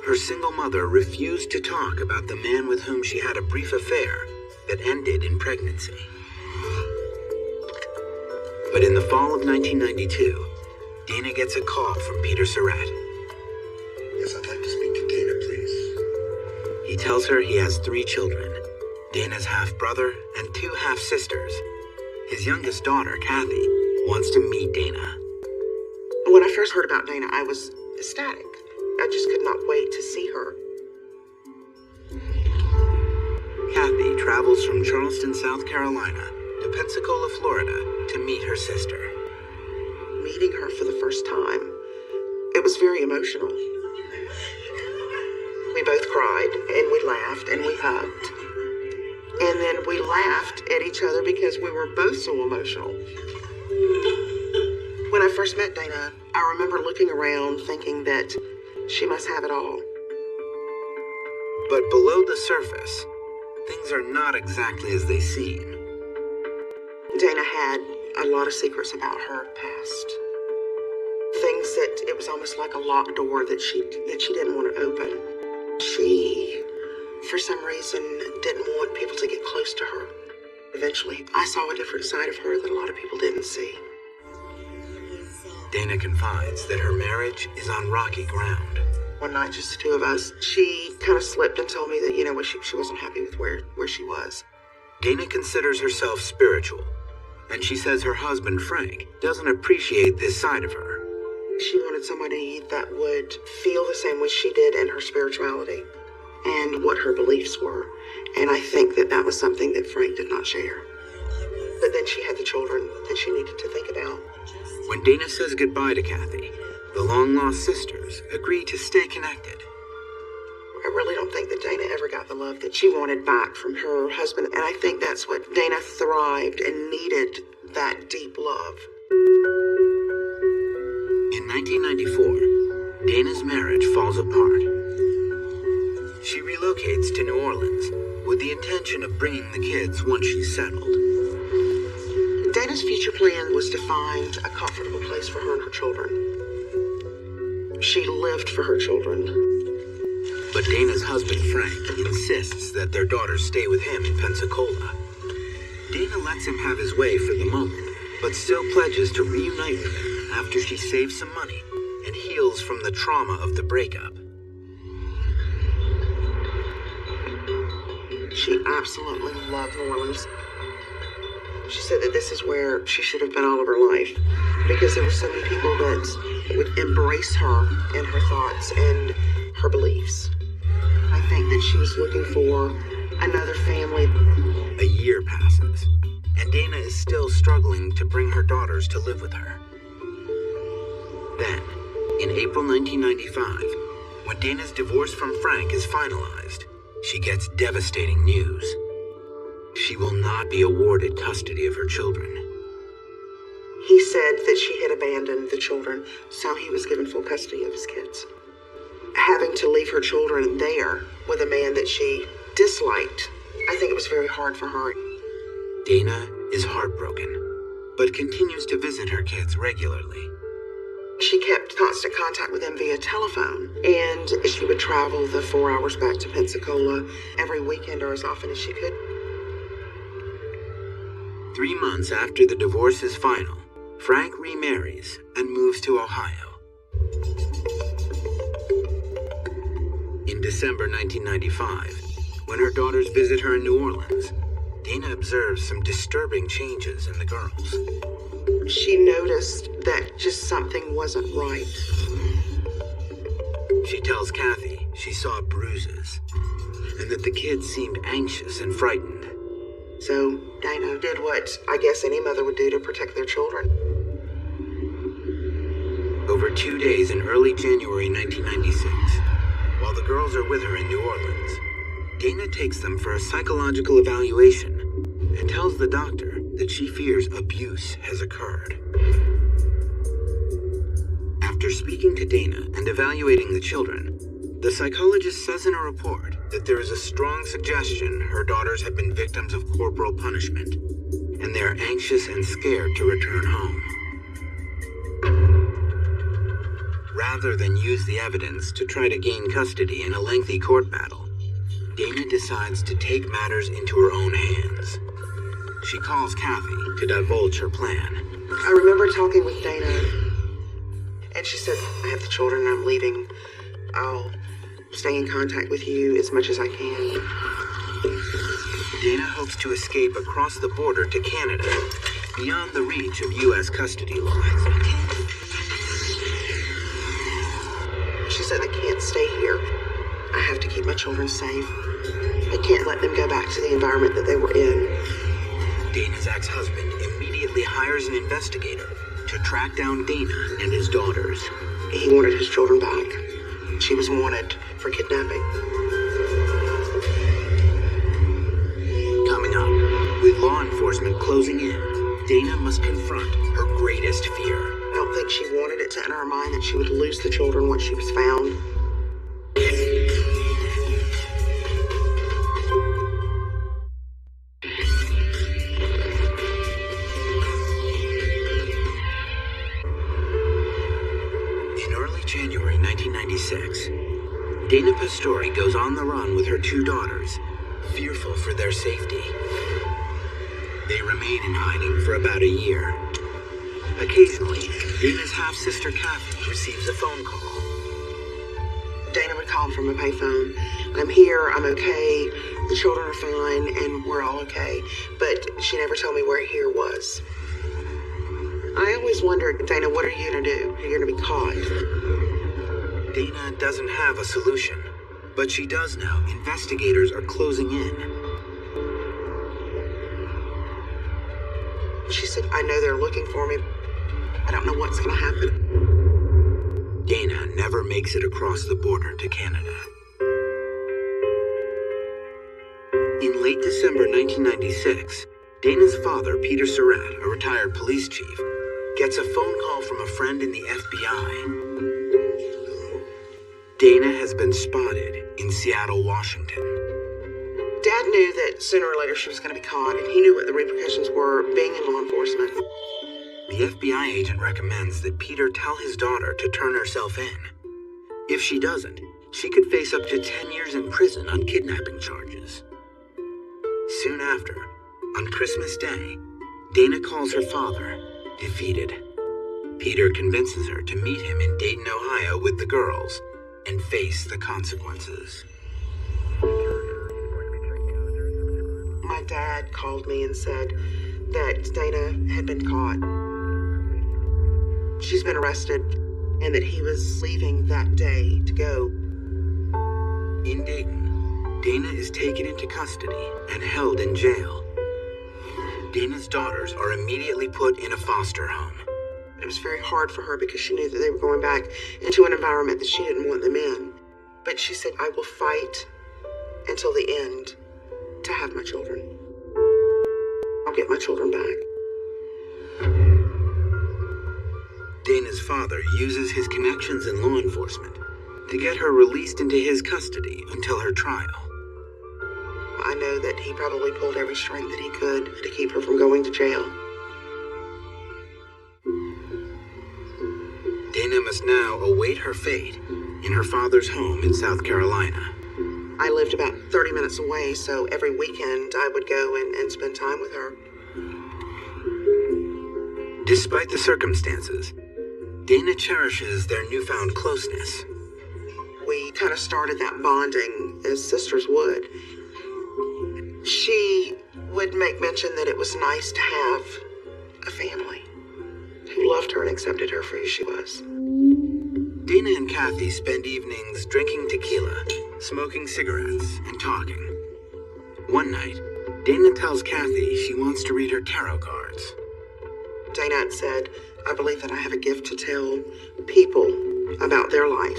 her single mother refused to talk about the man with whom she had a brief affair that ended in pregnancy. But in the fall of 1992, Dana gets a call from Peter Surratt. Yes, I'd like to speak to Dana, please. He tells her he has 3 children, Dana's half-brother and 2 half-sisters. His youngest daughter, Kathy, wants to meet Dana. When I first heard about Dana, I was ecstatic. I just could not wait to see her. Kathy travels from Charleston, South Carolina to Pensacola, Florida to meet her sister. Meeting her for the first time, it was very emotional. We both cried, and we laughed, and we hugged. And then we laughed at each other because we were both so emotional. When I first met Dana, I remember looking around thinking that she must have it all. But below the surface, things are not exactly as they seem. Dana had a lot of secrets about her past. Things that it was almost like a locked door that she didn't want to open. She, for some reason, didn't want people to get close to her. Eventually, I saw a different side of her that a lot of people didn't see. Dana confides that her marriage is on rocky ground. One night, just the two of us, she kind of slipped and told me that, she wasn't happy with where she was. Dana considers herself spiritual, and she says her husband, Frank, doesn't appreciate this side of her. She wanted somebody that would feel the same way she did in her spirituality and what her beliefs were. And I think that was something that Frank did not share. But then she had the children that she needed to think about. When Dana says goodbye to Kathy, the long-lost sisters agree to stay connected. I really don't think that Dana ever got the love that she wanted back from her husband. And I think that's what Dana thrived and needed, that deep love. In 1994, Dana's marriage falls apart. She relocates to New Orleans with the intention of bringing the kids once she's settled. Dana's future plan was to find a comfortable place for her and her children. She lived for her children. But Dana's husband, Frank, insists that their daughters stay with him in Pensacola. Dana lets him have his way for the moment, but still pledges to reunite with him after she saves some money and heals from the trauma of the breakup. She absolutely loved New Orleans. She said that this is where she should have been all of her life because there were so many people that would embrace her and her thoughts and her beliefs. I think that she was looking for another family. A year passes, and Dana is still struggling to bring her daughters to live with her. Then, in April 1995, when Dana's divorce from Frank is finalized, she gets devastating news. She will not be awarded custody of her children. He said that she had abandoned the children, so he was given full custody of his kids. Having to leave her children there with a man that she disliked, I think it was very hard for her. Dana is heartbroken, but continues to visit her kids regularly. She kept constant contact with them via telephone, and she would travel the 4 hours back to Pensacola every weekend or as often as she could. 3 months after the divorce is final, Frank remarries and moves to Ohio. In December 1995, when her daughters visit her in New Orleans, Dana observes some disturbing changes in the girls. She noticed that just something wasn't right. She tells Kathy she saw bruises and that the kids seemed anxious and frightened. So Dana did what I guess any mother would do to protect their children. Over 2 days in early January 1996, while the girls are with her in New Orleans, Dana takes them for a psychological evaluation and tells the doctor that she fears abuse has occurred. After speaking to Dana and evaluating the children, the psychologist says in a report that there is a strong suggestion her daughters have been victims of corporal punishment, and they are anxious and scared to return home. Rather than use the evidence to try to gain custody in a lengthy court battle, Dana decides to take matters into her own hands. She calls Kathy to divulge her plan. I remember talking with Dana, and she said, I have the children and I'm leaving. I'll stay in contact with you as much as I can. Dana hopes to escape across the border to Canada, beyond the reach of U.S. custody laws. She said, I can't stay here. I have to keep my children safe. I can't let them go back to the environment that they were in. Dana's ex-husband immediately hires an investigator to track down Dana and his daughters. He wanted his children back. She was wanted for kidnapping. Coming up, with law enforcement closing in, Dana must confront her greatest fear. I don't think she wanted it to enter her mind that she would lose the children once she was found. In early January 1996, Dana Pastori goes on the run with her 2 daughters, fearful for their safety. They remain in hiding for about a year. Occasionally, Dana's half-sister Kathy receives a phone call. Dana would call from a payphone. I'm here, I'm okay, the children are fine, and we're all okay. But she never told me where here was. I always wondered, Dana, what are you gonna do? You're gonna be caught. Dana doesn't have a solution, but she does know investigators are closing in. She said, I know they're looking for me. I don't know what's gonna happen. Dana never makes it across the border to Canada. In late December 1996, Dana's father, Peter Surratt, a retired police chief, gets a phone call from a friend in the FBI. Dana has been spotted in Seattle, Washington. Dad knew that sooner or later she was going to be caught, and he knew what the repercussions were being in law enforcement. The FBI agent recommends that Peter tell his daughter to turn herself in. If she doesn't, she could face up to 10 years in prison on kidnapping charges. Soon after, on Christmas Day, Dana calls her father, defeated. Peter convinces her to meet him in Dayton, Ohio with the girls and face the consequences. My dad called me and said that Dana had been caught. She's been arrested, and that he was leaving that day to go. In Dayton, Dana is taken into custody and held in jail. Dana's daughters are immediately put in a foster home. It was very hard for her because she knew that they were going back into an environment that she didn't want them in. But she said, I will fight until the end to have my children. I'll get my children back. Dana's father uses his connections in law enforcement to get her released into his custody until her trial. I know that he probably pulled every string that he could to keep her from going to jail. Dana must now await her fate in her father's home in South Carolina. I lived about 30 minutes away, so every weekend I would go and spend time with her. Despite the circumstances, Dana cherishes their newfound closeness. We kind of started that bonding as sisters would. She would make mention that it was nice to have a family who loved her and accepted her for who she was. Dana and Kathy spend evenings drinking tequila, smoking cigarettes, and talking. One night, Dana tells Kathy she wants to read her tarot cards. Dana had said, I believe that I have a gift to tell people about their life.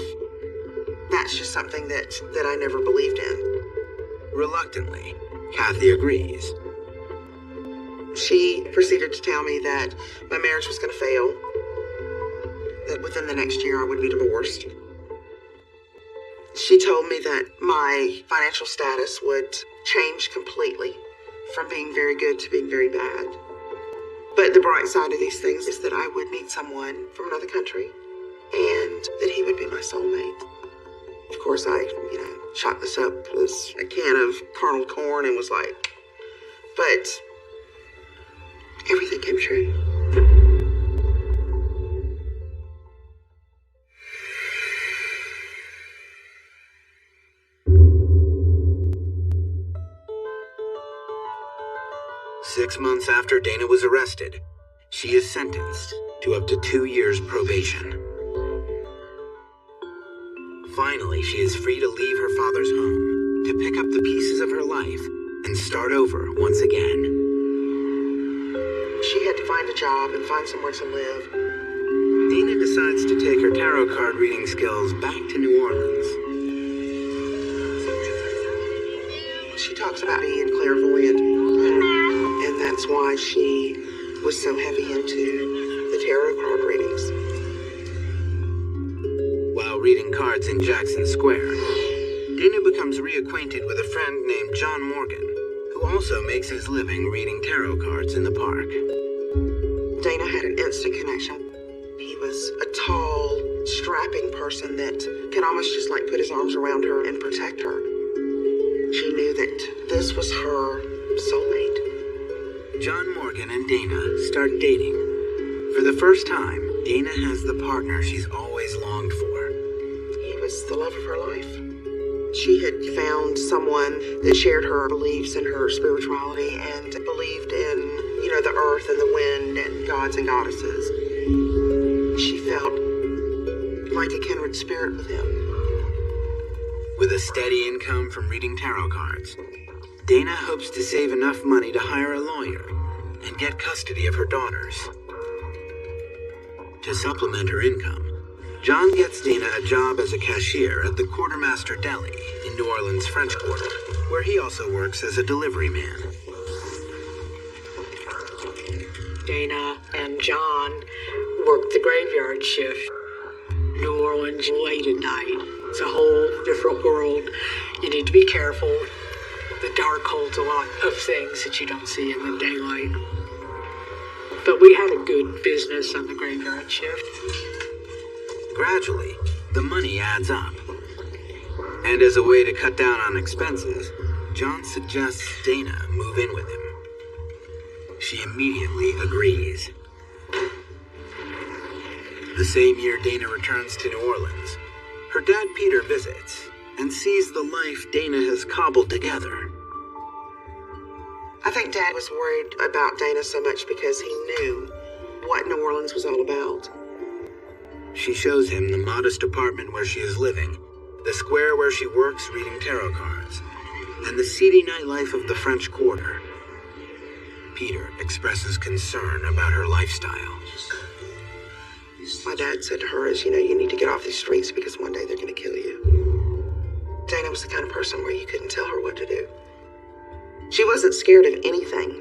That's just something that I never believed in. Reluctantly, Kathy agrees. She proceeded to tell me that my marriage was going to fail, that within the next year I would be divorced. She told me that my financial status would change completely from being very good to being very bad. But the bright side of these things is that I would meet someone from another country and that he would be my soulmate. Of course, I, chalked this up as a can of kernel corn and was like, but everything came true. Six months after Dana was arrested, she is sentenced to up to 2 years probation. Finally, she is free to leave her father's home, to pick up the pieces of her life, and start over once again. She had to find a job and find somewhere to live. Dana decides to take her tarot card reading skills back to New Orleans. She talks about being clairvoyant, and that's why she was so heavy into the tarot card readings. While reading cards in Jackson Square, Dana becomes reacquainted with a friend named John Morgan, who also makes his living reading tarot cards in the park. Dana had an instant connection. He was a tall, strapping person that could almost just put his arms around her and protect her. She knew that this was her soulmate. John Morgan and Dana start dating. For the first time, Dana has the partner she's always longed for. He was the love of her life. She had found someone that shared her beliefs and her spirituality and believed in, the earth and the wind and gods and goddesses. She felt like a kindred spirit with him. With a steady income from reading tarot cards, Dana hopes to save enough money to hire a lawyer and get custody of her daughters. To supplement her income, John gets Dana a job as a cashier at the Quartermaster Deli in New Orleans' French Quarter, where he also works as a delivery man. Dana and John worked the graveyard shift. New Orleans late at night. It's a whole different world. You need to be careful. The dark holds a lot of things that you don't see in the daylight. But we had a good business on the graveyard shift. Gradually, the money adds up. And as a way to cut down on expenses, John suggests Dana move in with him. She immediately agrees. The same year Dana returns to New Orleans, her dad Peter visits and sees the life Dana has cobbled together. I think Dad was worried about Dana so much because he knew what New Orleans was all about. She shows him the modest apartment where she is living, the square where she works reading tarot cards, and the seedy nightlife of the French Quarter. Peter expresses concern about her lifestyle. My dad said to her, you need to get off these streets because one day they're going to kill you. Dana was the kind of person where you couldn't tell her what to do. She wasn't scared of anything.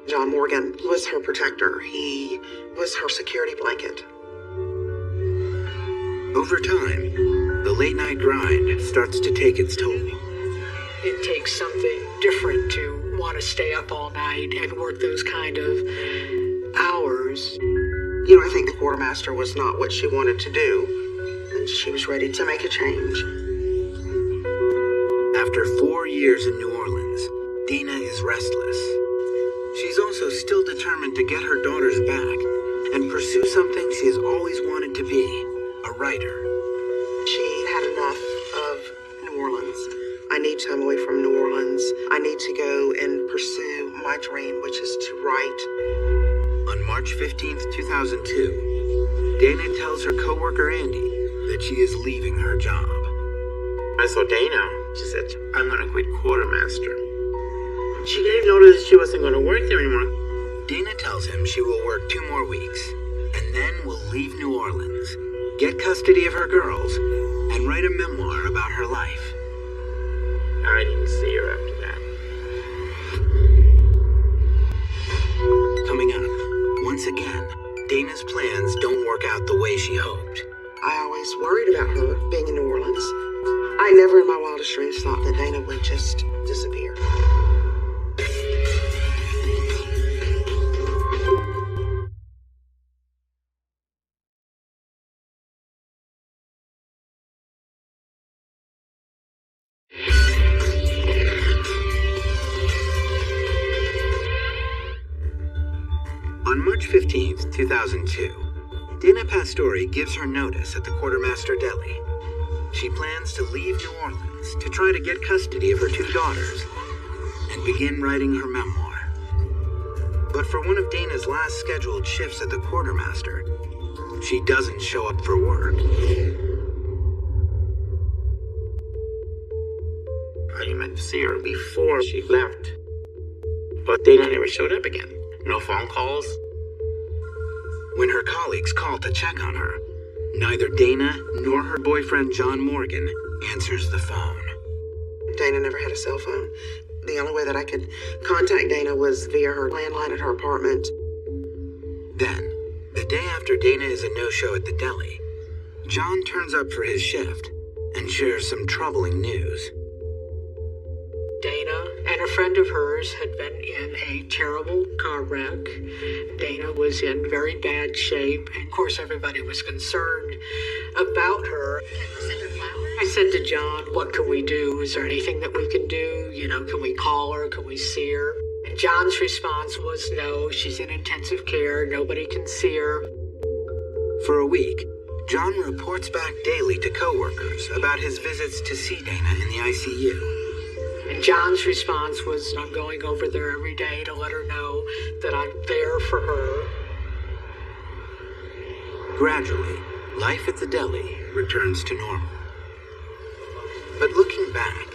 John Morgan was her protector. He was her security blanket. Over time, the late-night grind starts to take its toll. It takes something different to want to stay up all night and work those kind of hours. I think the quartermaster was not what she wanted to do, and she was ready to make a change. After 4 years in New Orleans, Dana is restless. She's also still determined to get her daughters back and pursue something she has always wanted to be, a writer. She had enough of New Orleans. I need time away from New Orleans. I need to go and pursue my dream, which is to write. On March 15th, 2002, Dana tells her coworker Andy that that she is leaving her job. I saw Dana. She said, I'm going to quit quartermaster. She gave notice she wasn't going to work there anymore. Dana tells him she will work 2 more weeks, and then will leave New Orleans, get custody of her girls, and write a memoir about her life. I didn't see her after that. Coming up, once again, Dana's plans don't work out the way she hoped. I always worried about her being in New Orleans. I never in my wildest dreams thought that Dana would just disappear. On March 15th, 2002, Dana Pastore gives her notice at the Quartermaster Deli. She plans to leave New Orleans to try to get custody of her 2 daughters and begin writing her memoir. But for one of Dana's last scheduled shifts at the Quartermaster, she doesn't show up for work. I meant to see her before she left. But Dana never showed up again. No phone calls. When her colleagues call to check on her, neither Dana nor her boyfriend John Morgan answers the phone. Dana never had a cell phone. The only way that I could contact Dana was via her landline at her apartment. Then, the day after Dana is a no-show at the deli, John turns up for his shift and shares some troubling news. Dana and a friend of hers had been in a terrible car wreck. Dana was in very bad shape, and of course everybody was concerned about her. I said to John, what can we do? Is there anything that we can do? You know, can we call her? Can we see her? And John's response was, no, she's in intensive care. Nobody can see her. For a week, John reports back daily to coworkers about his visits to see Dana in the ICU. And John's response was, I'm going over there every day to let her know that I'm there for her. Gradually, life at the deli returns to normal. But looking back,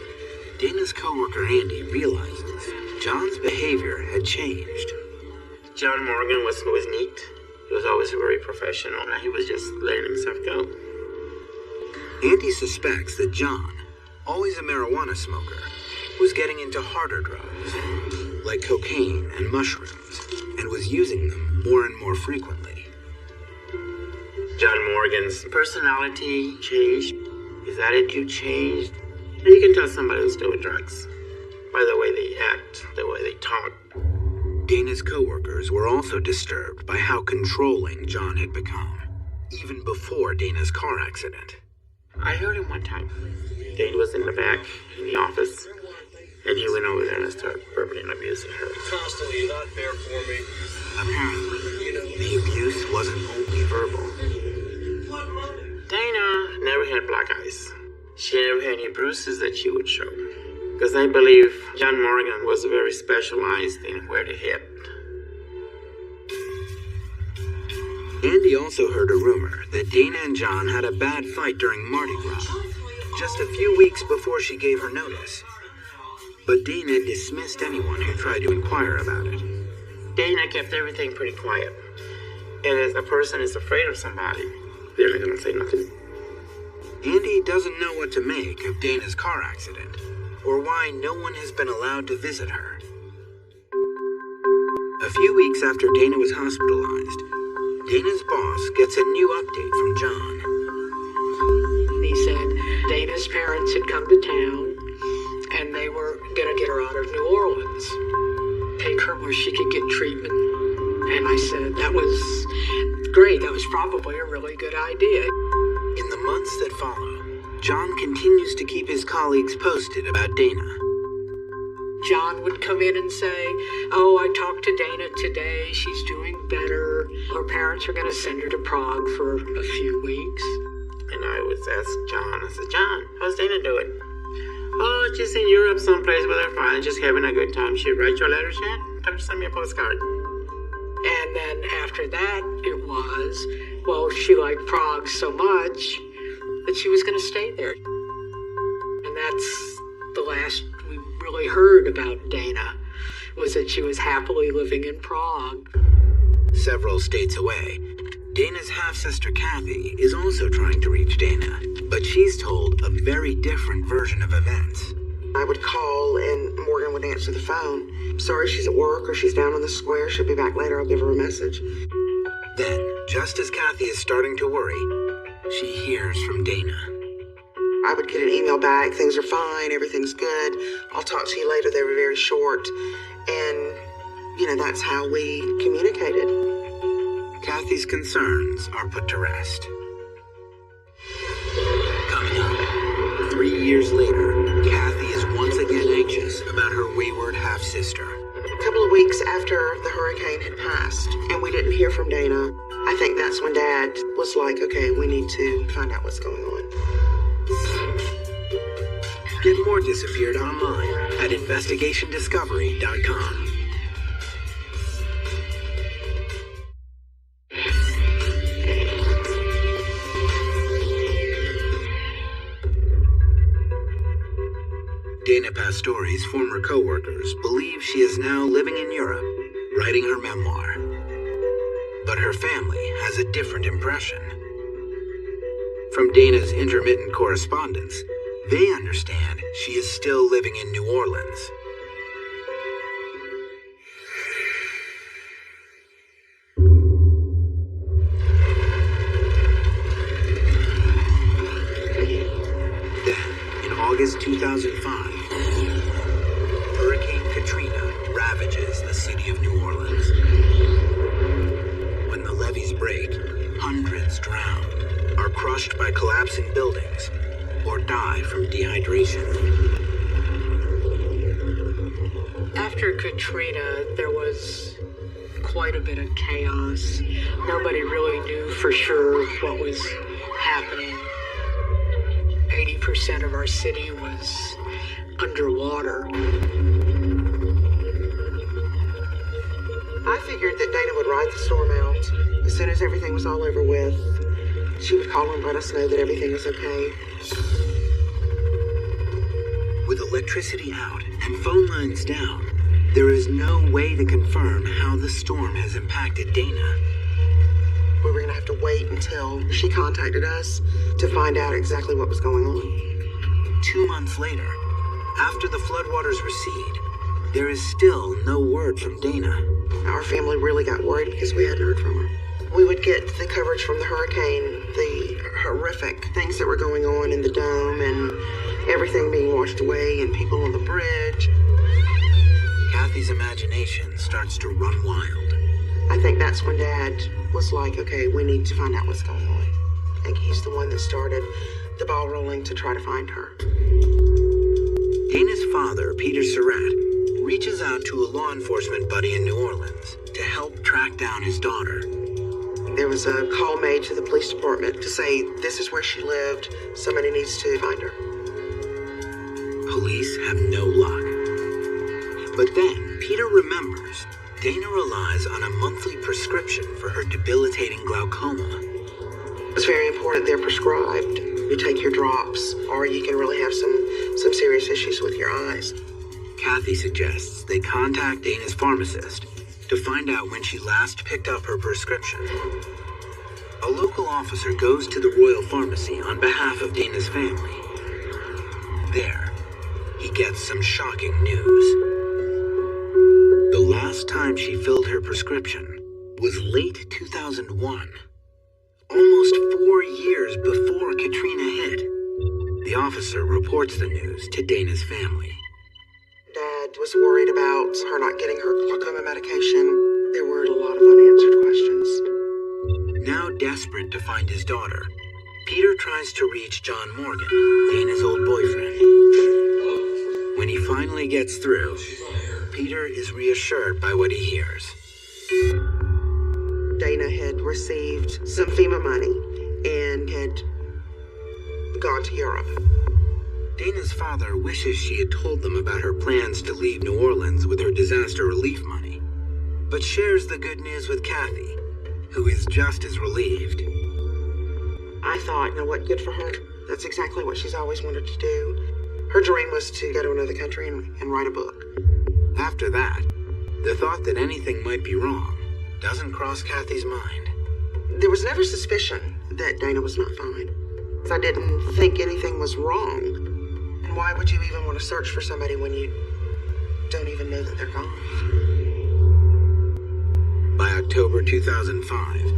Dana's coworker Andy realizes John's behavior had changed. John Morgan was neat. He was always very professional, and he was just letting himself go. Andy suspects that John, always a marijuana smoker, was getting into harder drugs, like cocaine and mushrooms, and was using them more and more frequently. John Morgan's personality changed. His attitude changed. And you can tell somebody who's doing drugs by the way they act, the way they talk. Dana's coworkers were also disturbed by how controlling John had become, even before Dana's car accident. I heard him one time. Dana was in the back, in the office, and he went over there and started verbally abusing her. Constantly, you're not there for me. Apparently, the abuse wasn't only verbal. Dana never had black eyes. She never had any bruises that she would show. Because I believe John Morgan was very specialized in where to hit. Andy also heard a rumor that Dana and John had a bad fight during Mardi Gras, just a few weeks before she gave her notice. But Dana dismissed anyone who tried to inquire about it. Dana kept everything pretty quiet. And as a person is afraid of somebody, they're not going to say nothing. Andy doesn't know what to make of Dana's car accident, or why no one has been allowed to visit her. A few weeks after Dana was hospitalized, Dana's boss gets a new update from John. He said Dana's parents had come to town, and they were going to get her out of New Orleans, take her where she could get treatment. And I said, that was great. That was probably a really good idea. In the months that follow, John continues to keep his colleagues posted about Dana. John would come in and say, oh, I talked to Dana today. She's doing better. Her parents are going to send her to Prague for a few weeks. And I would ask John, I said, John, how's Dana doing? Oh, she's in Europe someplace with her friends, just having a good time. She write your letters yet? Come send me a postcard. And then after that, it was, well, she liked Prague so much, that she was going to stay there. And that's the last we really heard about Dana, was that she was happily living in Prague. Several states away, Dana's half-sister Kathy is also trying to reach Dana, but she's told a very different version of events. I would call and Morgan would answer the phone. Sorry, she's at work or she's down in the square. She'll be back later. I'll give her a message. Then, just as Kathy is starting to worry, she hears from Dana. I would get an email back. Things are fine. Everything's good. I'll talk to you later. They were very short. And, that's how we communicated. Kathy's concerns are put to rest. Coming up, 3 years later, Kathy is once again anxious about her wayward half-sister. A couple of weeks after the hurricane had passed and we didn't hear from Dana, I think that's when Dad was like, okay, we need to find out what's going on. Get more Disappeared online at investigationdiscovery.com. Dana Pastori's former co-workers believe she is now living in Europe, writing her memoir. But her family has a different impression. From Dana's intermittent correspondence, they understand she is still living in New Orleans. Then, in August 2005, Hurricane Katrina ravages the city of New Orleans. When the levees break, hundreds drown, are crushed by collapsing buildings, or die from dehydration. After Katrina, there was quite a bit of chaos. Nobody really knew for sure what was happening. 80% of our city was underwater. I figured that Dana would ride the storm out. As soon as everything was all over with, she would call and let us know that everything was okay. With electricity out and phone lines down, there is no way to confirm how the storm has impacted Dana. We were going to have to wait until she contacted us to find out exactly what was going on. 2 months later, after the floodwaters recede, there is still no word from Dana. Our family really got worried because we hadn't heard from her. We would get the coverage from the hurricane, the horrific things that were going on in the dome and everything being washed away and people on the bridge. Kathy's imagination starts to run wild. I think that's when Dad was like, okay, we need to find out what's going on. I think he's the one that started the ball rolling to try to find her. Dana's father, Peter Surratt, reaches out to a law enforcement buddy in New Orleans to help track down his daughter. There was a call made to the police department to say, this is where she lived, somebody needs to find her. Police have no luck. But then, Peter remembers Dana relies on a monthly prescription for her debilitating glaucoma. It's very important they're prescribed. You take your drops, or you can really have some serious issues with your eyes. Kathy suggests they contact Dana's pharmacist to find out when she last picked up her prescription. A local officer goes to the Royal Pharmacy on behalf of Dana's family. There, he gets some shocking news. The last time she filled her prescription was late 2001, almost 4 years before Katrina hit. The officer reports the news to Dana's family. Dad was worried about her not getting her glaucoma medication. There were a lot of unanswered questions. Now desperate to find his daughter, Peter tries to reach John Morgan, Dana's old boyfriend. When he finally gets through, Peter is reassured by what he hears. Dana had received some FEMA money and had gone to Europe. Dana's father wishes she had told them about her plans to leave New Orleans with her disaster relief money, but shares the good news with Kathy, who is just as relieved. I thought, what, good for her? That's exactly what she's always wanted to do. Her dream was to go to another country and write a book. After that, the thought that anything might be wrong doesn't cross Kathy's mind. There was never suspicion that Dana was not fine. I didn't think anything was wrong. And why would you even want to search for somebody when you don't even know that they're gone? By October 2005,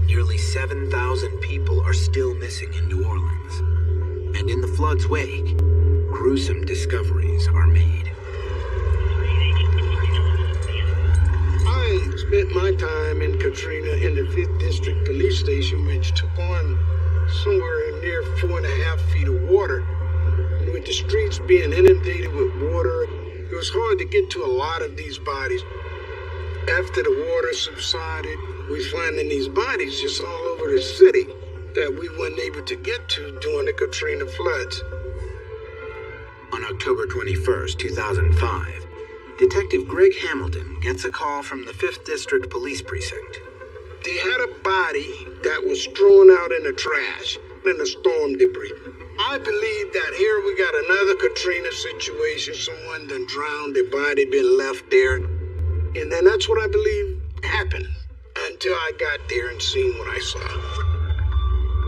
nearly 7,000 people are still missing in New Orleans. And in the flood's wake, gruesome discoveries are made. I spent my time in Katrina in the 5th District Police Station, which took on somewhere near 4.5 feet of water. And with the streets being inundated with water, it was hard to get to a lot of these bodies. After the water subsided, we was finding these bodies just all over the city that we weren't able to get to during the Katrina floods. On October 21st, 2005, Detective Greg Hamilton gets a call from the 5th District Police Precinct. They had a body that was thrown out in the trash in the storm debris. I believe that here we got another Katrina situation. Someone done drowned, their body been left there. And then that's what I believe happened until I got there and seen what I saw.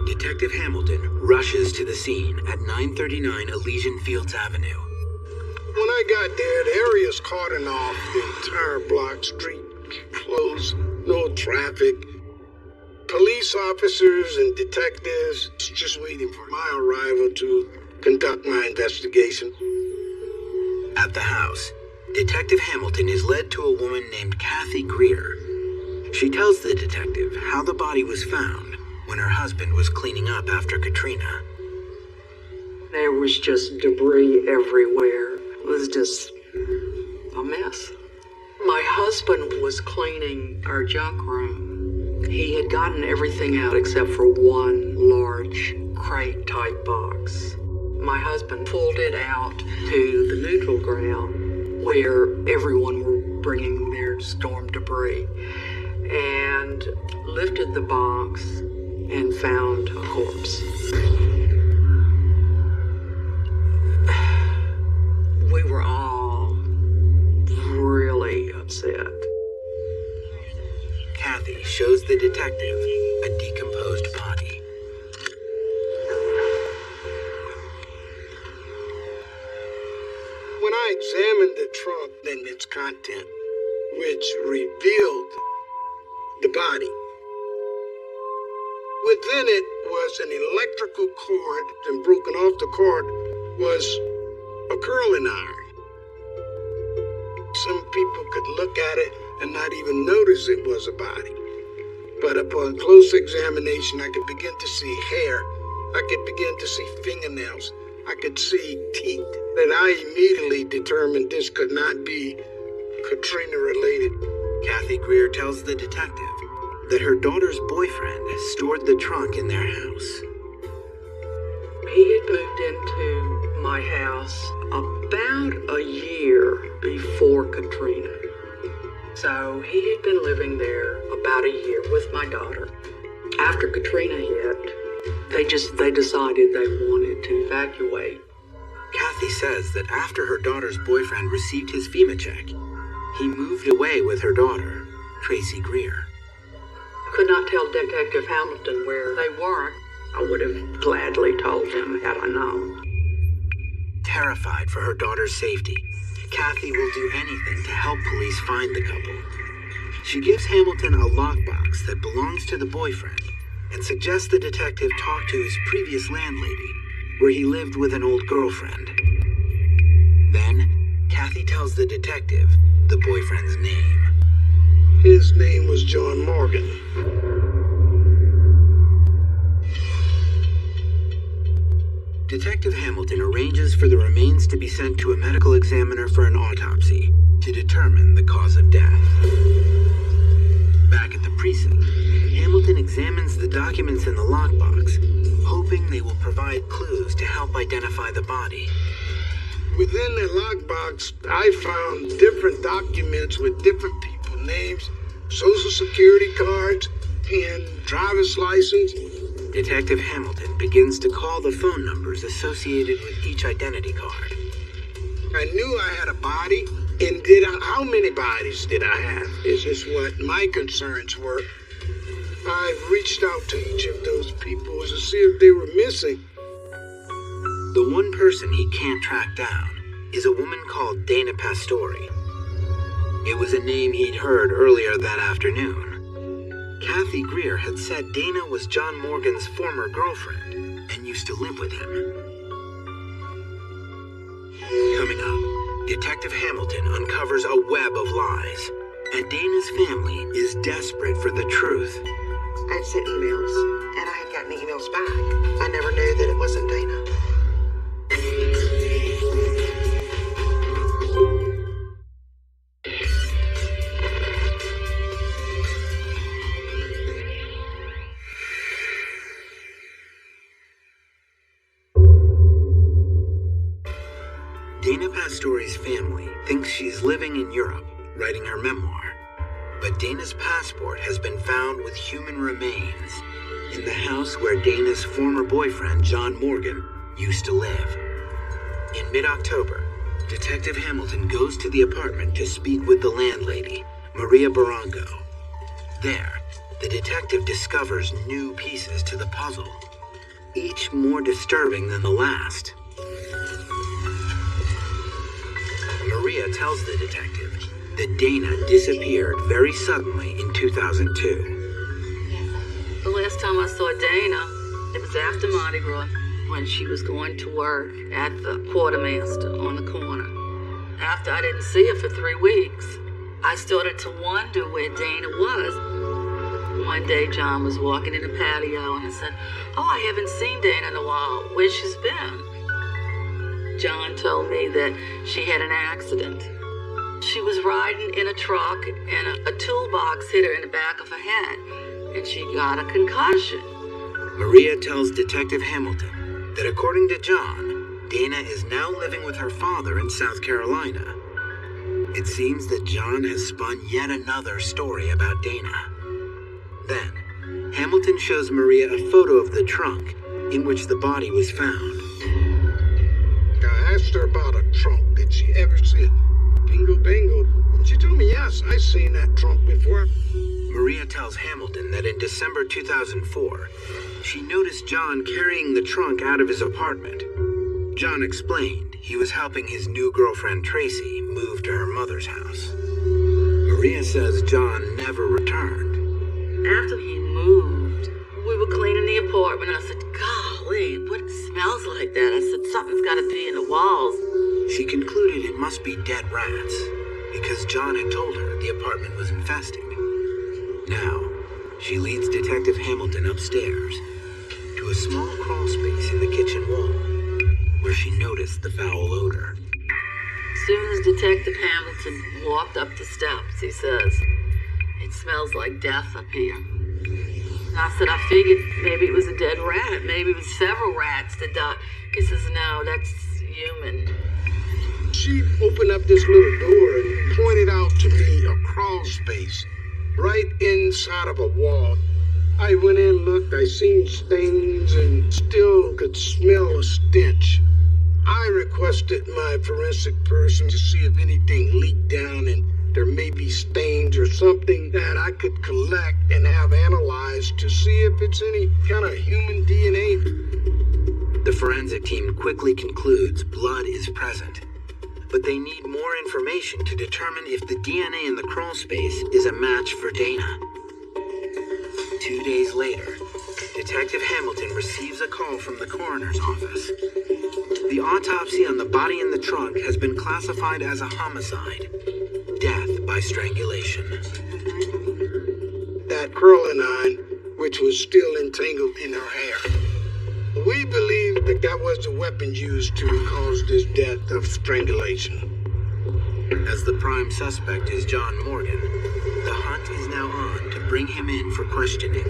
Detective Hamilton rushes to the scene at 939 Elysian Fields Avenue. When I got there, the area's cordoned off, the entire block, street closed, no traffic. Police officers and detectives just waiting for my arrival to conduct my investigation. At the house, Detective Hamilton is led to a woman named Kathy Greer. She tells the detective how the body was found when her husband was cleaning up after Katrina. There was just debris everywhere. It was just a mess. My husband was cleaning our junk room. He had gotten everything out except for one large crate-type box. My husband pulled it out to the neutral ground where everyone were bringing their storm debris and lifted the box and found a corpse. We were all really upset. Kathy shows the detective a decomposed body. When I examined the trunk and its content, which revealed the body, within it was an electrical cord, and broken off the cord was a curling iron. Some people could look at it and not even notice it was a body. But upon close examination, I could begin to see hair. I could begin to see fingernails. I could see teeth. That I immediately determined this could not be Katrina related. Kathy Greer tells the detective that her daughter's boyfriend stored the trunk in their house. He had moved into my house about a year before Katrina. So he had been living there about a year with my daughter. After Katrina hit, they decided they wanted to evacuate. Kathy says that after her daughter's boyfriend received his FEMA check, he moved away with her daughter, Tracy Greer. Could not tell Detective Hamilton where they were. I would have gladly told him had I known. Terrified for her daughter's safety, Kathy will do anything to help police find the couple. She gives Hamilton a lockbox that belongs to the boyfriend and suggests the detective talk to his previous landlady, where he lived with an old girlfriend. Then, Kathy tells the detective the boyfriend's name. His name was John Morgan. Detective Hamilton arranges for the remains to be sent to a medical examiner for an autopsy to determine the cause of death. Back at the precinct, Hamilton examines the documents in the lockbox, hoping they will provide clues to help identify the body. Within the lockbox, I found different documents with different people's names, social security cards, and driver's license. Detective Hamilton begins to call the phone numbers associated with each identity card. I knew I had a body, and how many bodies did I have? Is this what my concerns were? I've reached out to each of those people to see if they were missing. The one person he can't track down is a woman called Dana Pastori. It was a name he'd heard earlier that afternoon. Kathy Greer had said Dana was John Morgan's former girlfriend and used to live with him. Coming up, Detective Hamilton uncovers a web of lies, and Dana's family is desperate for the truth. I had sent emails, and I had gotten emails back. I never knew that it wasn't Dana. Dana Pastori's family thinks she's living in Europe, writing her memoir. But Dana's passport has been found with human remains in the house where Dana's former boyfriend, John Morgan, used to live. In mid-October, Detective Hamilton goes to the apartment to speak with the landlady, Maria Barranco. There, the detective discovers new pieces to the puzzle, each more disturbing than the last. Maria tells the detective that Dana disappeared very suddenly in 2002. The last time I saw Dana, it was after Mardi Gras, when she was going to work at the Quartermaster on the corner. After I didn't see her for 3 weeks, I started to wonder where Dana was. One day, John was walking in the patio and I said, "Oh, I haven't seen Dana in a while. Where she's been?" John told me that she had an accident. She was riding in a truck and a toolbox hit her in the back of her head, and she got a concussion. Maria tells Detective Hamilton that according to John, Dana is now living with her father in South Carolina. It seems that John has spun yet another story about Dana. Then, Hamilton shows Maria a photo of the trunk in which the body was found. I asked her about a trunk. Did she ever see it? Bingo bango. She told me yes, I've seen that trunk before. Maria tells Hamilton that in December 2004, she noticed John carrying the trunk out of his apartment. John explained he was helping his new girlfriend Tracy move to her mother's house. Maria says John never returned. After he moved, we were cleaning the apartment. I said, "Golly, what smells like that?" I said, "Something's got to be in the walls." She concluded it must be dead rats, because John had told her the apartment was infested. Now, she leads Detective Hamilton upstairs to a small crawl space in the kitchen wall, where she noticed the foul odor. As soon as Detective Hamilton walked up the steps, he says, "It smells like death up here." And I said, "I figured maybe it was a dead rat. Maybe it was several rats that died." He says, "No, that's human." She opened up this little door and pointed out to me a crawl space right inside of a wall. I went in, looked, I seen stains and still could smell a stench. I requested my forensic person to see if anything leaked down and there may be stains or something that I could collect and have analyzed to see if it's any kind of human DNA. The forensic team quickly concludes blood is present, but they need more information to determine if the DNA in the crawl space is a match for Dana. 2 days later, Detective Hamilton receives a call from the coroner's office. The autopsy on the body in the trunk has been classified as a homicide, death by strangulation. That curling which was still entangled in her hair. We believe that that was the weapon used to cause this death of strangulation. As the prime suspect is John Morgan, the hunt is now on to bring him in for questioning.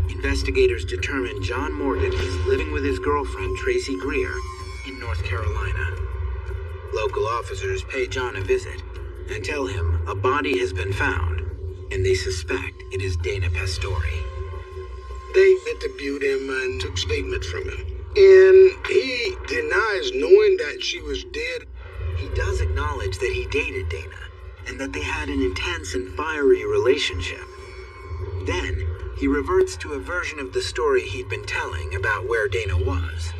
Investigators determine John Morgan is living with his girlfriend Tracy Greer in North Carolina. Local officers pay John a visit and tell him a body has been found, and they suspect it is Dana Pastore. They interviewed him and took statements from him. And he denies knowing that she was dead. He does acknowledge that he dated Dana, and that they had an intense and fiery relationship. Then, he reverts to a version of the story he'd been telling about where Dana was.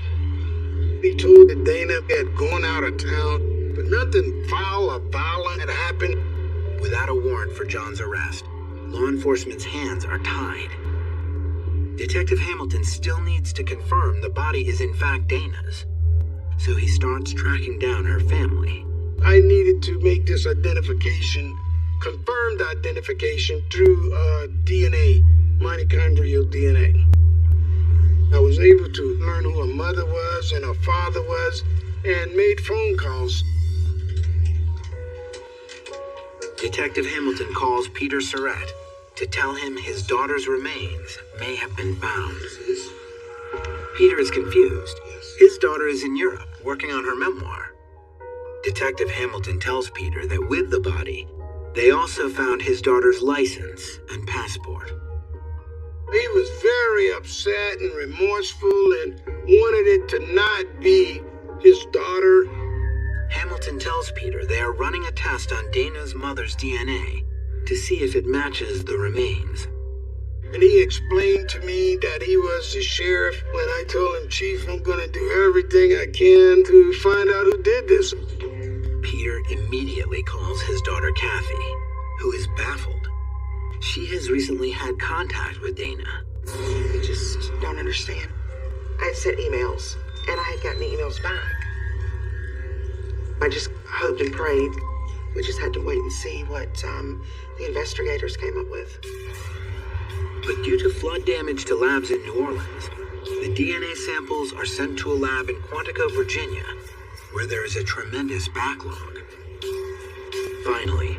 He told that Dana had gone out of town, but nothing foul or violent had happened. Without a warrant for John's arrest, law enforcement's hands are tied. Detective Hamilton still needs to confirm the body is in fact Dana's, so he starts tracking down her family. I needed to make this identification, confirmed identification through DNA, mitochondrial DNA. I was able to learn who her mother was and her father was, and made phone calls. Detective Hamilton calls Peter Surratt to tell him his daughter's remains may have been found. Peter is confused. His daughter is in Europe, working on her memoir. Detective Hamilton tells Peter that with the body, they also found his daughter's license and passport. He was very upset and remorseful and wanted it to not be his daughter. Hamilton tells Peter they are running a test on Dana's mother's DNA to see if it matches the remains. And he explained to me that he was the sheriff when I told him, Chief, I'm going to do everything I can to find out who did this. Peter immediately calls his daughter Kathy, who is baffled. She has recently had contact with Dana. I just don't understand. I had sent emails, and I had gotten emails back. I just hoped and prayed. We just had to wait and see what the investigators came up with. But due to flood damage to labs in New Orleans, the DNA samples are sent to a lab in Quantico, Virginia, where there is a tremendous backlog. Finally,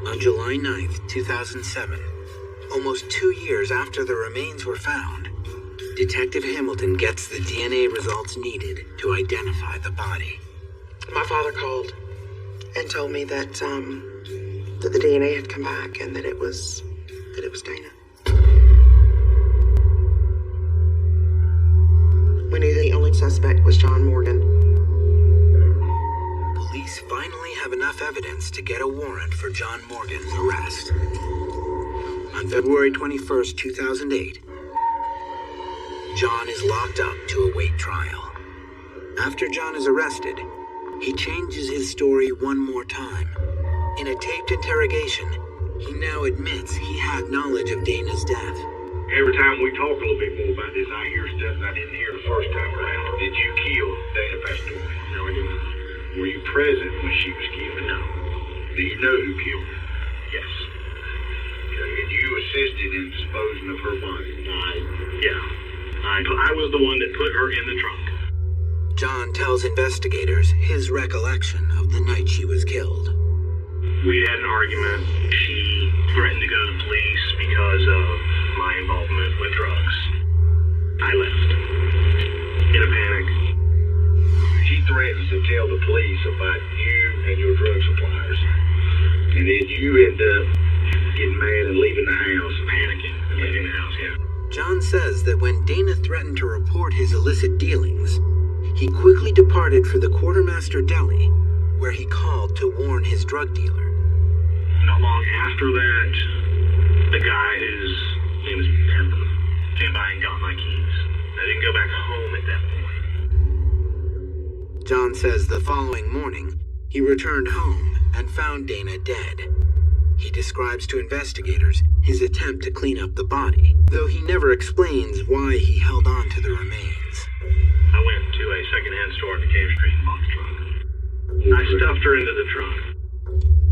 on July 9th, 2007, almost 2 years after the remains were found, Detective Hamilton gets the DNA results needed to identify the body. My father called and told me that that the DNA had come back and that it was Dana. We knew the only suspect was John Morgan. Police finally have enough evidence to get a warrant for John Morgan's arrest. On February 21st, 2008, John is locked up to await trial. After John is arrested, he changes his story one more time. In a taped interrogation, he now admits he had knowledge of Dana's death. Every time we talk a little bit more about this, I hear stuff I didn't hear the first time around. Did you kill Dana Pastore? No, I didn't. Were you present when she was killed? No. Do you know who killed her? Yes. Okay. And you assisted in disposing of her body? I was the one that put her in the trunk. John tells investigators his recollection of the night she was killed. We had an argument. She threatened to go to the police because of my involvement with drugs. I left. In a panic. She threatens to tell the police about you and your drug suppliers. And then you end up getting mad and leaving the house. Panicking and leaving the house, yeah. John says that when Dana threatened to report his illicit dealings, he quickly departed for the Quartermaster Deli, where he called to warn his drug dealer. Not long after that, the guy whose name is Pepper came by and got my keys. I didn't go back home at that point. John says the following morning, he returned home and found Dana dead. He describes to investigators his attempt to clean up the body, though he never explains why he held on to the remains. I went to a secondhand store in the Cave Street and bought the trunk. I stuffed her into the trunk.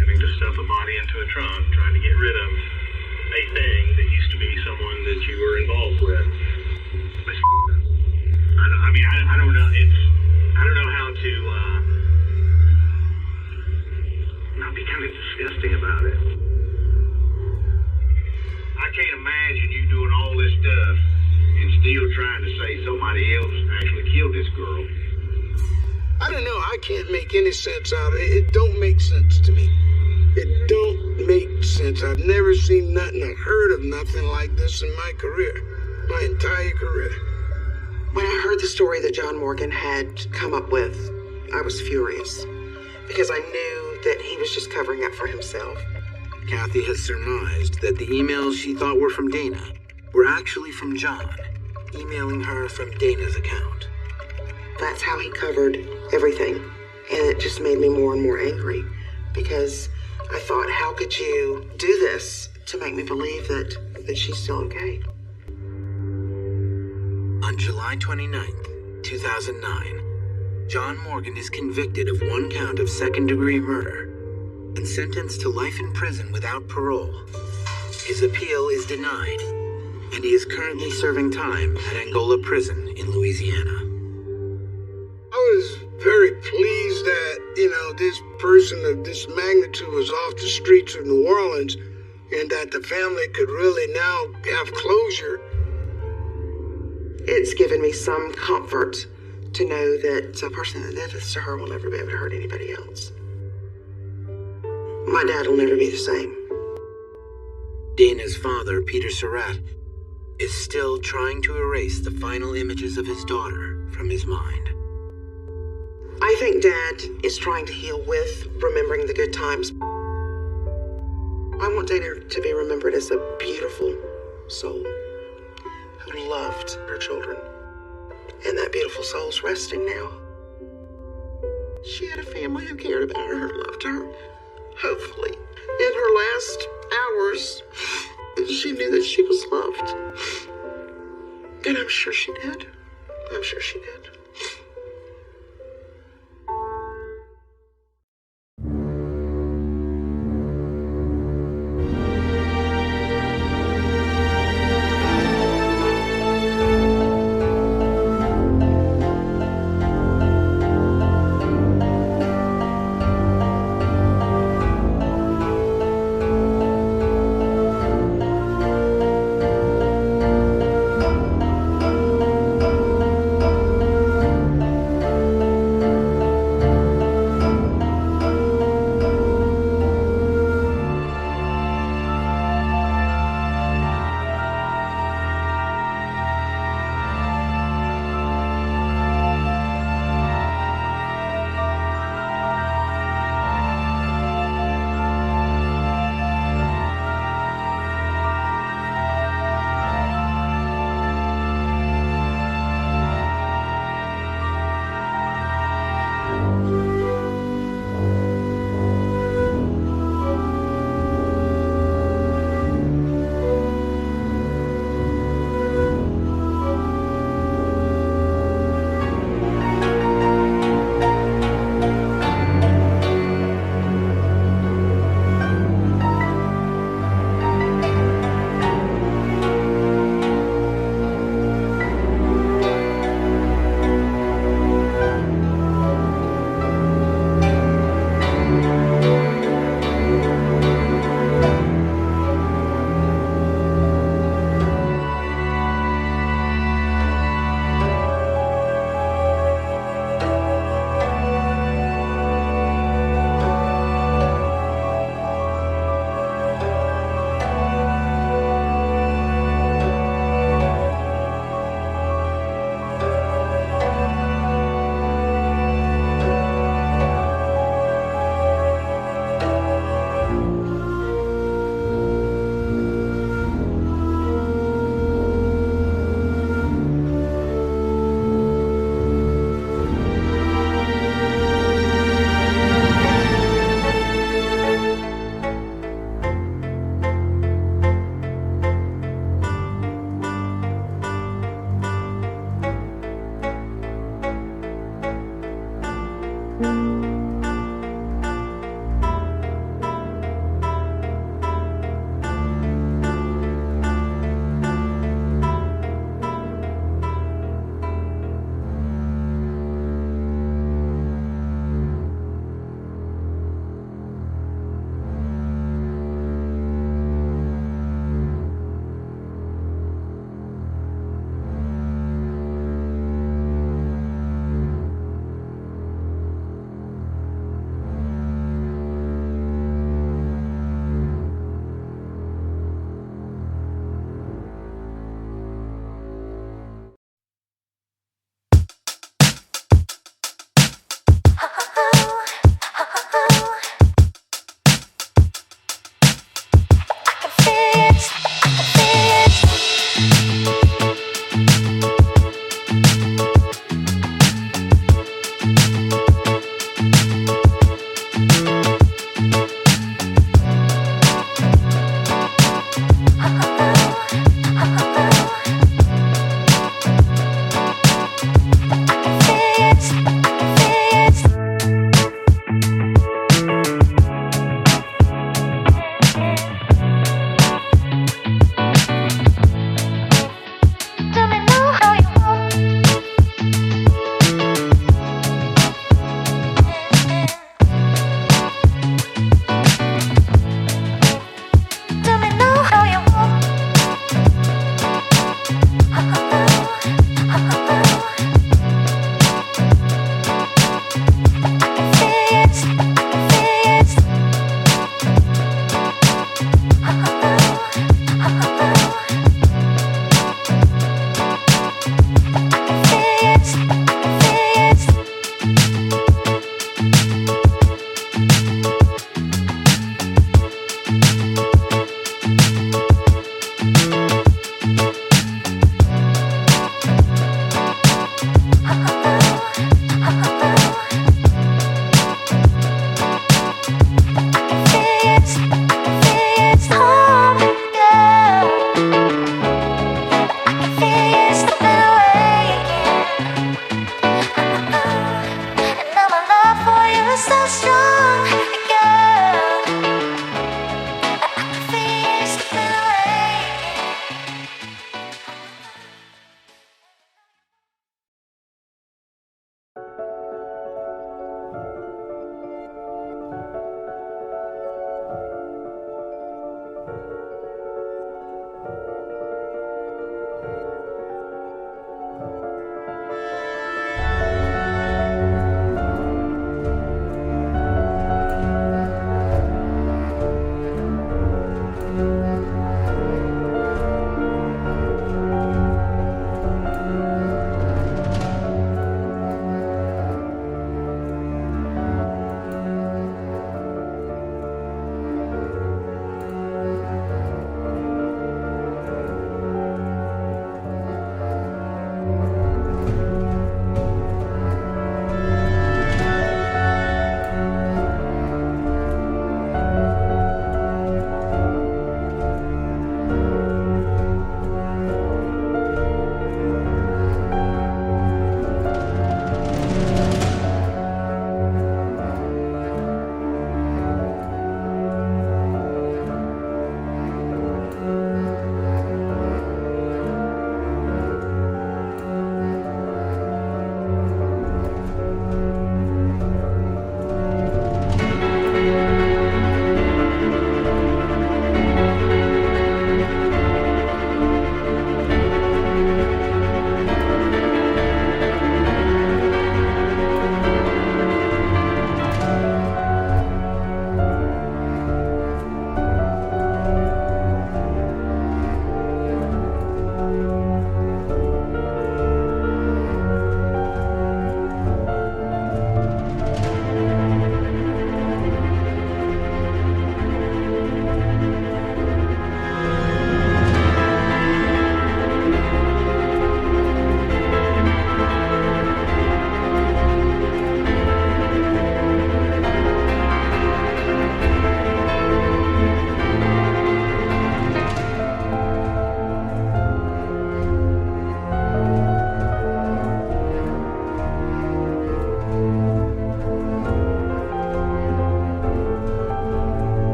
Having to stuff a body into a trunk, trying to get rid of a thing that used to be someone that you were involved with. I don't know. I don't know how to not be kind of disgusting about it. I can't imagine you doing all this stuff and still trying to say somebody else actually killed this girl. I don't know. I can't make any sense out of it. It don't make sense to me. It don't make sense. I've never seen nothing or heard of nothing like this in my career. My entire career. When I heard the story that John Morgan had come up with, I was furious. Because I knew that he was just covering up for himself. Kathy has surmised that the emails she thought were from Dana were actually from John, emailing her from Dana's account. That's how he covered everything. And it just made me more and more angry. Because I thought, how could you do this to make me believe that she's still okay? On July 29th, 2009, John Morgan is convicted of 1 count of second-degree murder and sentenced to life in prison without parole. His appeal is denied, and he is currently serving time at Angola Prison in Louisiana. I was very pleased that, this person of this magnitude was off the streets of New Orleans and that the family could really now have closure. It's given me some comfort to know that a person that did this to her will never be able to hurt anybody else. My dad will never be the same. Dana's father, Peter Surratt, is still trying to erase the final images of his daughter from his mind. I think Dad is trying to heal with remembering the good times. I want Dana to be remembered as a beautiful soul who loved her children. And that beautiful soul's resting now. She had a family who cared about her and loved her. Hopefully, in her last hours, she knew that she was loved. And I'm sure she did. I'm sure she did.